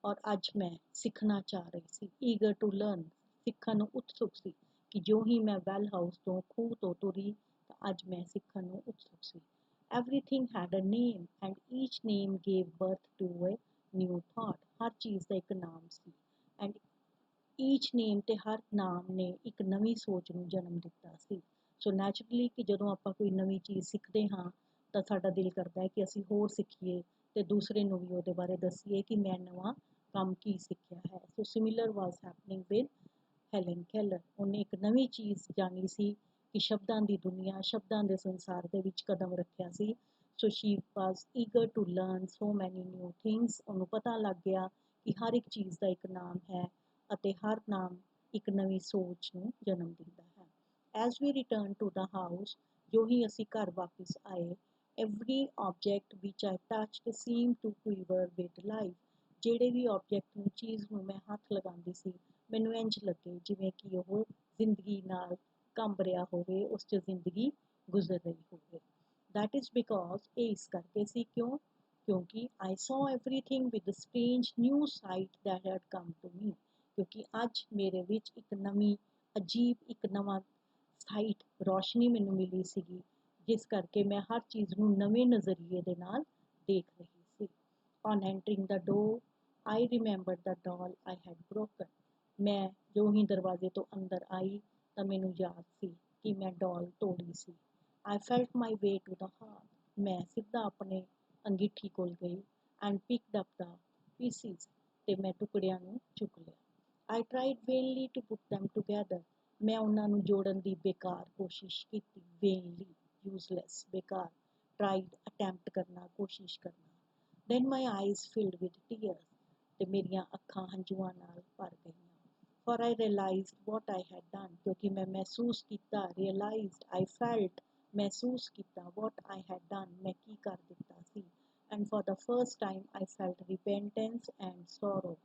ਔਰ ਅੱਜ ਮੈਂ ਸਿੱਖਣਾ ਚਾਹ ਰਹੀ ਸੀ। ਈਗਰ ਟੂ ਲਰਨ, ਸਿੱਖਣ ਨੂੰ ਉਤਸੁਕ ਸੀ ਕਿ ਜੋ ਹੀ ਮੈਂ ਵੈਲ ਹਾਊਸ ਤੋਂ, ਖੂਹ ਤੋਂ ਤੁਰੀ ਤਾਂ ਅੱਜ ਮੈਂ ਸਿੱਖਣ ਨੂੰ ਉਤਸੁਕ ਸੀ। Everything had a name and each name gave birth to a new thought। ਹਰ ਚੀਜ਼ ਦਾ ਇੱਕ ਨਾਮ ਸੀ ਐਂਡ ਈਚ ਨੇਮ, ਤੇ ਹਰ ਨਾਮ ਨੇ ਇੱਕ ਨਵੀਂ ਸੋਚ ਨੂੰ ਜਨਮ ਦਿੱਤਾ ਸੀ। ਸੋ ਨੈਚੁਰਲੀ ਕਿ ਜਦੋਂ ਆਪਾਂ ਕੋਈ ਨਵੀਂ ਚੀਜ਼ ਸਿੱਖਦੇ ਹਾਂ ਤਾਂ ਸਾਡਾ ਦਿਲ ਕਰਦਾ ਹੈ ਕਿ ਅਸੀਂ ਹੋਰ ਸਿੱਖੀਏ ਤੇ ਦੂਸਰੇ ਨੂੰ ਵੀ ਉਹਦੇ ਬਾਰੇ ਦੱਸੀਏ ਕਿ ਮੈਂ ਨਵਾਂ ਕੰਮ ਕੀ ਸਿੱਖਿਆ ਹੈ। So similar was happening with Helen Keller. ਉਹਨੇ ਇੱਕ ਨਵੀਂ ਚੀਜ਼ ਜਾਣੀ ਸੀ ਕਿ ਸ਼ਬਦਾਂ ਦੀ ਦੁਨੀਆ, ਸ਼ਬਦਾਂ ਦੇ ਸੰਸਾਰ ਦੇ ਵਿੱਚ ਕਦਮ ਰੱਖਿਆ ਸੀ। ਸੋ ਸ਼ੀ ਵਾਜ਼ ਈਗਰ ਟੂ ਲਰਨ ਸੋ ਮੈਨੀ ਨਿਊ ਥਿੰਗਸ। ਉਹਨੂੰ ਪਤਾ ਲੱਗ ਗਿਆ ਕਿ ਹਰ ਇੱਕ ਚੀਜ਼ ਦਾ ਇੱਕ ਨਾਮ ਹੈ ਅਤੇ ਹਰ ਨਾਮ ਇੱਕ ਨਵੀਂ ਸੋਚ ਨੂੰ ਜਨਮ ਦਿੰਦਾ ਹੈ। As we return to the house, ਜੋ ਹੀ ਅਸੀਂ ਘਰ ਵਾਪਿਸ ਆਏ, every object which I touched seemed to quiver with life। ਜਿਹੜੇ ਵੀ ਆਬਜੈਕਟ ਨੂੰ, ਚੀਜ਼ ਨੂੰ ਮੈਂ ਹੱਥ ਲਗਾਉਂਦੀ ਸੀ, ਮੈਨੂੰ ਇੰਝ ਲੱਗੇ ਜਿਵੇਂ ਕਿ ਉਹ ਜ਼ਿੰਦਗੀ ਨਾਲ ਕੰਬ ਰਿਹਾ ਹੋਵੇ, ਉਸ 'ਚ ਜ਼ਿੰਦਗੀ ਗੁਜ਼ਰ ਰਹੀ ਹੋਵੇ। ਦੈਟ ਇਜ਼ ਬਿਕੋਜ਼, ਇਹ ਇਸ ਕਰਕੇ ਸੀ ਕਿਉਂਕਿ I saw everything with the strange new sight that had come to me। ਕਿਉਂਕਿ ਅੱਜ ਮੇਰੇ ਵਿੱਚ ਇੱਕ ਨਵੀਂ, ਅਜੀਬ, ਇੱਕ ਨਵਾਂ ਸਾਈਟ, ਰੋਸ਼ਨੀ ਮੈਨੂੰ ਮਿਲੀ ਸੀਗੀ, ਜਿਸ ਕਰਕੇ ਮੈਂ ਹਰ ਚੀਜ਼ ਨੂੰ ਨਵੇਂ ਨਜ਼ਰੀਏ ਦੇ ਨਾਲ ਦੇਖ ਰਹੀ ਸੀ। On entering the door, I remembered the doll I had broken। ਮੈਂ ਜੋ ਹੀ ਦਰਵਾਜ਼ੇ ਤੋਂ ਅੰਦਰ ਆਈ ਤਾਂ ਮੈਨੂੰ ਯਾਦ ਸੀ ਕਿ ਮੈਂ ਡੋਲ ਤੋੜੀ ਸੀ। I felt my way to the hearth. ਮੈਂ ਸਿੱਧਾ ਆਪਣੇ ਅੰਗੀਠੀ ਕੋਲ ਗਈ and picked up the pieces, ਤੇ ਮੈਂ ਟੁਕੜਿਆਂ ਨੂੰ ਚੁੱਕ ਲਿਆ। I tried vainly to put them together। ਮੈਂ ਉਹਨਾਂ ਨੂੰ ਜੋੜਨ ਦੀ ਬੇਕਾਰ ਕੋਸ਼ਿਸ਼ ਕੀਤੀ। ਵੇਨਲੀ, ਯੂਜ਼ਲੈਸ, ਬੇਕਾਰ। ਟਰਾਈਡ, ਅਟੈਂਪਟ ਕਰਨਾ, ਕੋਸ਼ਿਸ਼ ਕਰਨਾ। Then my eyes filled with tears, ਤੇ ਮੇਰੀਆਂ ਅੱਖਾਂ ਹੰਝੂਆਂ ਨਾਲ ਭਰ ਗਈਆਂ। For I realized what I had done, क्योंकि मैं महसूस किया, realized, I felt, महसूस किया, what I had done, मैं की कर दिता सी। And for the first time I felt repentance and sorrow,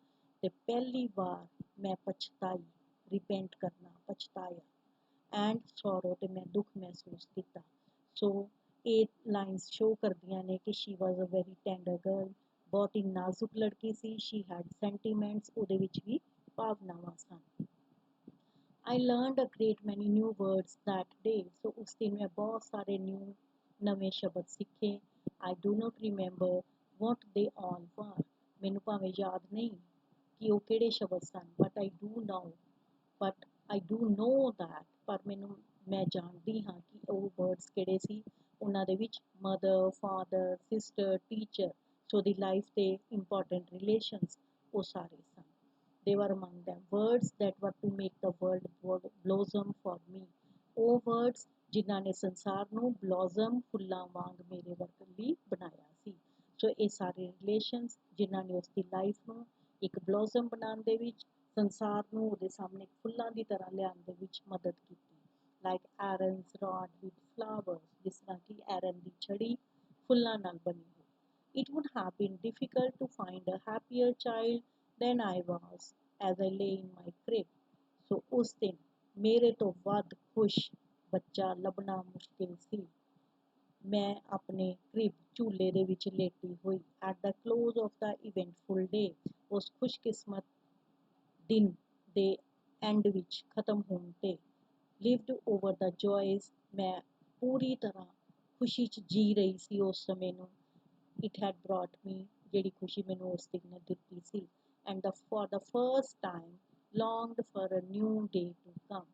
ते पहली बार मैं पछताई, repent करना, पछताया, and sorrow, ते मैं दुख महसूस किया। So ਇਹ ਲਾਈਨਸ ਸ਼ੋ ਕਰਦੀਆਂ ਨੇ ਕਿ ਸ਼ੀ ਵਾਜ਼ ਅ ਵੈਰੀ ਟੈਂਡਰ ਗਰਲ, ਬਹੁਤ ਹੀ ਨਾਜ਼ੁਕ ਲੜਕੀ ਸੀ। ਸ਼ੀ ਹੈਡ ਸੈਂਟੀਮੈਂਟਸ, ਉਹਦੇ ਵਿੱਚ ਵੀ ਭਾਵਨਾਵਾਂ ਸਨ। I learned a great many new words that day। So ਉਸ ਦਿਨ ਮੈਂ ਬਹੁਤ ਸਾਰੇ ਨਵੇਂ ਸ਼ਬਦ ਸਿੱਖੇ। I do not remember what they all were। ਮੈਨੂੰ ਭਾਵੇਂ ਯਾਦ ਨਹੀਂ ਕਿ ਉਹ ਕਿਹੜੇ ਸ਼ਬਦ ਸਨ, but I do know that, ਪਰ ਮੈਂ ਜਾਣਦੀ ਹਾਂ ਕਿ ਉਹ ਵਰਡਸ ਕਿਹੜੇ ਸੀ। ਉਹਨਾਂ ਦੇ ਵਿੱਚ ਮਦਰ, ਫਾਦਰ, ਸਿਸਟਰ, ਟੀਚਰ, ਸੋ ਦੀ ਲਾਈਫ ਦੇ ਇੰਪੋਰਟੈਂਟ ਰਿਲੇਸ਼ਨਸ, ਉਹ ਸਾਰੇ ਸਨ। They were among them words that were to make the world blossom for me। ਉਹ words ਜਿਨ੍ਹਾਂ ਨੇ ਸੰਸਾਰ ਨੂੰ ਬਲੌਜ਼ਮ, ਫੁੱਲਾਂ ਵਾਂਗ ਮੇਰੇ ਲਈ ਬਣਾਇਆ ਸੀ। ਸੋ ਇਹ ਸਾਰੇ ਰਿਲੇਸ਼ਨਸ ਜਿਨ੍ਹਾਂ ਨੇ ਉਸ ਦੀ ਲਾਈਫ ਨੂੰ ਇੱਕ ਬਲੌਜ਼ਮ ਬਣਾਉਣ ਦੇ ਵਿੱਚ, ਸੰਸਾਰ ਨੂੰ ਉਹਦੇ ਸਾਹਮਣੇ ਫੁੱਲਾਂ ਦੀ ਤਰ੍ਹਾਂ ਲਿਆਉਣ ਦੇ ਵਿੱਚ ਮਦਦ ਕੀਤੀ। ਲਾਈਕ ਐਰਨਸ ਰॉड ਵਿਦ ਫਲਾਵਰਸ, ਜਿਸ ਤਰ੍ਹਾਂ ਕਿ ਐਰਨ ਦੀ ਛੜੀ ਫੁੱਲਾਂ ਨਾਲ ਬਣੀ ਹੋਈ। It would have been difficult to find a happier child than I was as I lay in my crib। ਸੋ ਉਸ ਦਿਨ ਮੇਰੇ ਤੋਂ ਵੱਧ ਖੁਸ਼ ਬੱਚਾ ਲੱਭਣਾ ਮੁਸ਼ਕਿਲ ਸੀ। ਮੈਂ ਆਪਣੇ ਕ੍ਰਿਬ, ਝੂਲੇ ਦੇ ਵਿੱਚ ਲੇਟੀ ਹੋਈ। At the close of the eventful day, ਉਸ ਖੁਸ਼ਕਿਸਮਤ ਦਿਨ ਦੇ ਐਂਡ ਵਿੱਚ, ਖਤਮ ਹੋਣ 'ਤੇ। ਲਿਵਡ ਓਵਰ ਦ ਜੋਇਜ਼, ਮੈਂ ਪੂਰੀ ਤਰ੍ਹਾਂ ਖੁਸ਼ੀ 'ਚ ਜੀ ਰਹੀ ਸੀ ਉਸ ਸਮੇਂ ਨੂੰ। ਇਟ ਹੈਡ ਬ੍ਰੌਟ ਮੀ, ਜਿਹੜੀ ਖੁਸ਼ੀ ਮੈਨੂੰ ਉਸ ਦਿਨ ਨੇ ਦਿੱਤੀ ਸੀ। And for the first time longed for a new day to come.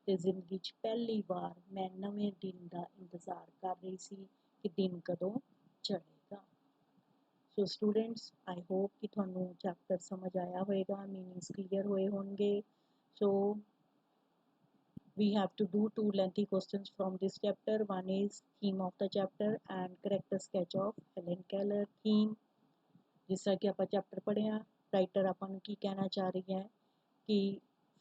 ਤੇ ਜ਼ਿੰਦਗੀ 'ਚ ਪਹਿਲੀ ਵਾਰ ਮੈਂ ਨਵੇਂ ਦਿਨ ਦਾ ਇੰਤਜ਼ਾਰ ਕਰ ਰਹੀ ਸੀ ਕਿ ਦਿਨ ਕਦੋਂ ਚੜ੍ਹੇਗਾ। ਸੋ ਸਟੂਡੈਂਟਸ, ਆਈ ਹੋਪ ਕਿ ਤੁਹਾਨੂੰ ਚੈਪਟਰ ਸਮਝ ਆਇਆ ਹੋਏਗਾ, ਮੀਨਿੰਗਸ ਕਲੀਅਰ ਹੋਏ ਹੋਣਗੇ। ਸੋ we have to do 2 lengthy questions from this chapter। One is theme of the chapter and character sketch of Helen Keller। theme, ਜਿਸ ਤਰ੍ਹਾਂ ਕਿ ਆਪਾਂ ਚੈਪਟਰ ਪੜ੍ਹਿਆ, ਰਾਈਟਰ ਆਪਾਂ ਨੂੰ ਕੀ ਕਹਿਣਾ ਚਾਹ ਰਹੀ ਹੈ ਕਿ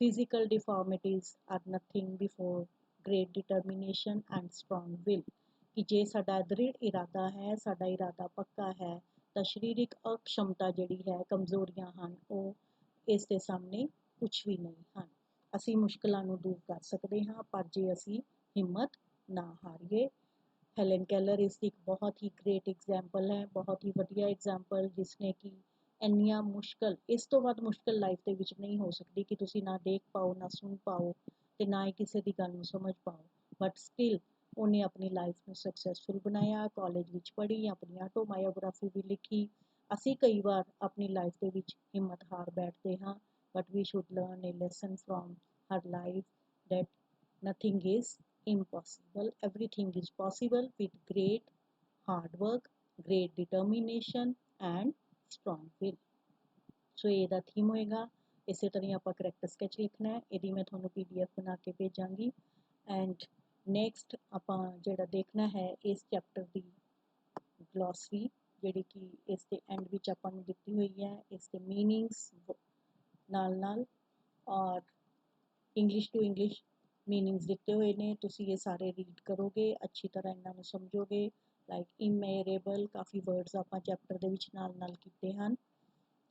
physical deformities are nothing before great determination and strong will. ਕਿ ਜੇ ਸਾਡਾ ਦ੍ਰਿੜ ਇਰਾਦਾ ਹੈ, ਸਾਡਾ ਇਰਾਦਾ ਪੱਕਾ ਹੈ, ਤਾਂ ਸਰੀਰਕ ਅਕਸ਼ਮਤਾ ਜਿਹੜੀ ਹੈ, ਕਮਜ਼ੋਰੀਆਂ ਹਨ, ਉਹ ਇਸ ਦੇ ਸਾਹਮਣੇ ਕੁਛ ਵੀ ਨਹੀਂ ਹਨ। ਅਸੀਂ ਮੁਸ਼ਕਲਾਂ ਨੂੰ ਦੂਰ ਕਰ ਸਕਦੇ ਹਾਂ, ਪਰ ਜੇ ਅਸੀਂ ਹਿੰਮਤ ਨਾ ਹਾਰੀਏ। ਹੈਲਨ ਕੈਲਰ ਇਸ ਦੀ ਇੱਕ ਬਹੁਤ ਹੀ ਗ੍ਰੇਟ ਐਗਜ਼ਾਮਪਲ ਹੈ, ਬਹੁਤ ਹੀ ਵਧੀਆ ਐਗਜ਼ਾਮਪਲ, ਜਿਸਨੇ ਕਿ ਇੰਨੀਆਂ ਮੁਸ਼ਕਲ, ਇਸ ਤੋਂ ਵੱਧ ਮੁਸ਼ਕਲ ਲਾਈਫ ਦੇ ਵਿੱਚ ਨਹੀਂ ਹੋ ਸਕਦੀ ਕਿ ਤੁਸੀਂ ਨਾ ਦੇਖ ਪਾਓ, ਨਾ ਸੁਣ ਪਾਓ, ਤੇ ਨਾ ਹੀ ਕਿਸੇ ਦੀ ਗੱਲ ਨੂੰ ਸਮਝ ਪਾਓ। ਬਟ ਸਟਿਲ ਉਹਨੇ ਆਪਣੀ ਲਾਈਫ ਨੂੰ ਸਕਸੈਸਫੁਲ ਬਣਾਇਆ, ਕਾਲਜ ਵਿੱਚ ਪੜ੍ਹੀ, ਆਪਣੀ ਆਟੋਬਾਇਓਗ੍ਰਾਫੀ ਵੀ ਲਿਖੀ। ਅਸੀਂ ਕਈ ਵਾਰ ਆਪਣੀ ਲਾਈਫ ਦੇ ਵਿੱਚ ਹਿੰਮਤ ਹਾਰ ਬੈਠਦੇ ਹਾਂ, but we should learn a lesson from her life that nothing is impossible, everything is possible with great hard work, great determination and strong will। ਸੋ ਇਹਦਾ ਥੀਮ ਹੋਏਗਾ। ਇਸੇ ਤਰ੍ਹਾਂ ਆਪਾਂ ਕਰੈਕਟਰ ਸਕੈਚ ਲਿਖਣਾ ਹੈ, ਇਹਦੀ ਮੈਂ ਤੁਹਾਨੂੰ PDF ਬਣਾ ਕੇ ਭੇਜਾਂਗੀ। ਐਂਡ ਨੈਕਸਟ ਆਪਾਂ ਜਿਹੜਾ ਦੇਖਣਾ ਹੈ, ਇਸ ਚੈਪਟਰ ਦੀ ਗਲੋਸਰੀ, ਜਿਹੜੀ ਕਿ ਇਸ ਦੇ ਐਂਡ ਵਿੱਚ ਆਪਾਂ ਨੂੰ ਦਿੱਤੀ ਹੋਈ ਹੈ, ਇਸ ਦੇ ਮੀਨਿੰਗਸ ਨਾਲ ਔਰ ਇੰਗਲਿਸ਼ ਟੂ ਇੰਗਲਿਸ਼ ਮੀਨਿੰਗਸ ਦਿੱਤੇ ਹੋਏ ਨੇ। ਤੁਸੀਂ ਇਹ ਸਾਰੇ ਰੀਡ ਕਰੋਗੇ, ਅੱਛੀ ਤਰ੍ਹਾਂ ਇਹਨਾਂ ਨੂੰ ਸਮਝੋਗੇ। ਲਾਈਕ ਇਮੇਰੇਬਲ, ਕਾਫੀ ਵਰਡਸ ਆਪਾਂ ਚੈਪਟਰ ਦੇ ਵਿੱਚ ਨਾਲ ਕੀਤੇ ਹਨ,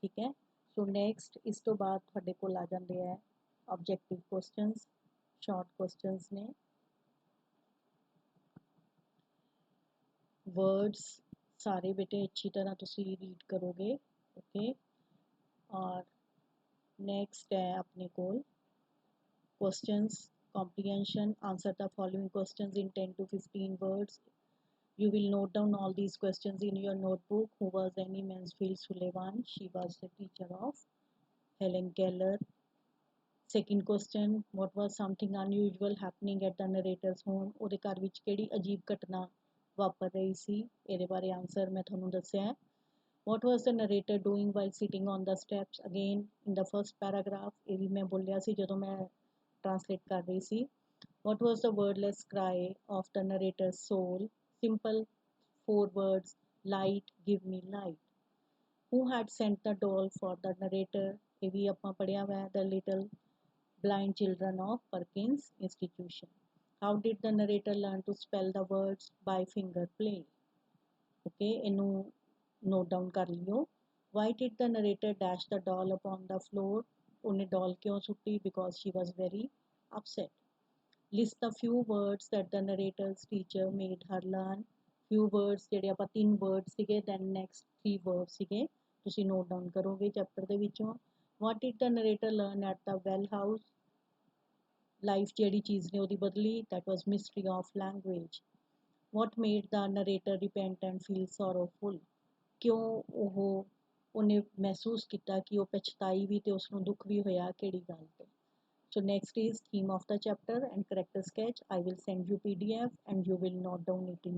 ਠੀਕ ਹੈ। ਸੋ ਨੈਕਸਟ ਇਸ ਤੋਂ ਬਾਅਦ ਤੁਹਾਡੇ ਕੋਲ ਆ ਜਾਂਦੇ ਹੈ ਆਬਜੈਕਟਿਵ ਕੁਐਸਚਨਸ, ਸ਼ਾਰਟ ਕੁਐਸਚਨਸ ਨੇ। वर्ड्स सारे बेटे अच्छी तरह तुसी रीड करोगे, ओके। और नेक्स्ट है अपने कोल questions comprehension। answer the following questions in 10 to 15 words। you will note down all these questions in your notebook। who was Annie Mansfield Sullivan? She was the teacher of Helen Keller। Second question, what was something unusual happening at the narrator's home? ਉਹਦੇ ਘਰ ਵਿੱਚ ਕਿਹੜੀ ਅਜੀਬ ਘਟਨਾ ਵਾਪਰ ਰਹੀ ਸੀ? ਇਹਦੇ ਬਾਰੇ ਆਨਸਰ ਮੈਂ ਤੁਹਾਨੂੰ ਦੱਸਿਆ ਹੈ। What was the narrator doing while sitting on the steps? Again, in the first paragraph, ਇਹ ਵੀ ਮੈਂ ਬੋਲਿਆ ਸੀ ਜਦੋਂ ਮੈਂ ਟ੍ਰਾਂਸਲੇਟ ਕਰ ਰਹੀ ਸੀ। What was the wordless cry of the narrator's soul? Simple 4 words, light, give me light. Who had sent the doll for the narrator? ਇਹ ਵੀ ਆਪਾਂ ਪੜ੍ਹਿਆ ਹੋਇਆ, the little blind children of Perkins Institution. How did the narrator learn to spell the words? By finger play. Okay, ਇਹਨੂੰ note down ਕਰ ਲਿਓ। Why did the narrator dash the doll upon the floor? ਉਹਨੇ doll ਕਿਉਂ ਸੁੱਟੀ? Because she was very upset. List the few words that the narrator's teacher made her learn. Few words ਜਿਹੜੇ ਆਪਾਂ 3 words ਸੀਗੇ, then next 3 verbs ਸੀਗੇ, ਤੁਸੀਂ note down ਕਰੋਗੇ chapter ਦੇ ਵਿੱਚੋਂ। What did the narrator learn at the well house? Life ਜਿਹੜੀ ਚੀਜ਼ ਨੇ ਉਹਦੀ ਬਦਲੀ, that was mystery of language. What made the narrator repent and feel sorrowful? ਕਿਉਂ ਉਹਨੇ ਮਹਿਸੂਸ ਕੀਤਾ ਕਿ ਉਹ ਪਛਤਾਈ ਵੀ ਤੇ ਉਸਨੂੰ ਦੁੱਖ ਵੀ ਹੋਇਆ, ਕਿਹੜੀ ਗੱਲ ਤੇ? So next is theme of the chapter and character sketch. I will send you PDF and you will note down it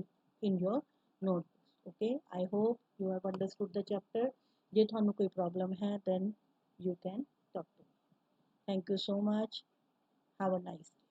in your notebooks. Okay, I hope you have understood the chapter. ਜੇ ਤੁਹਾਨੂੰ ਕੋਈ problem ਹੈ then you can talk to me. Thank you so much. Have a nice day.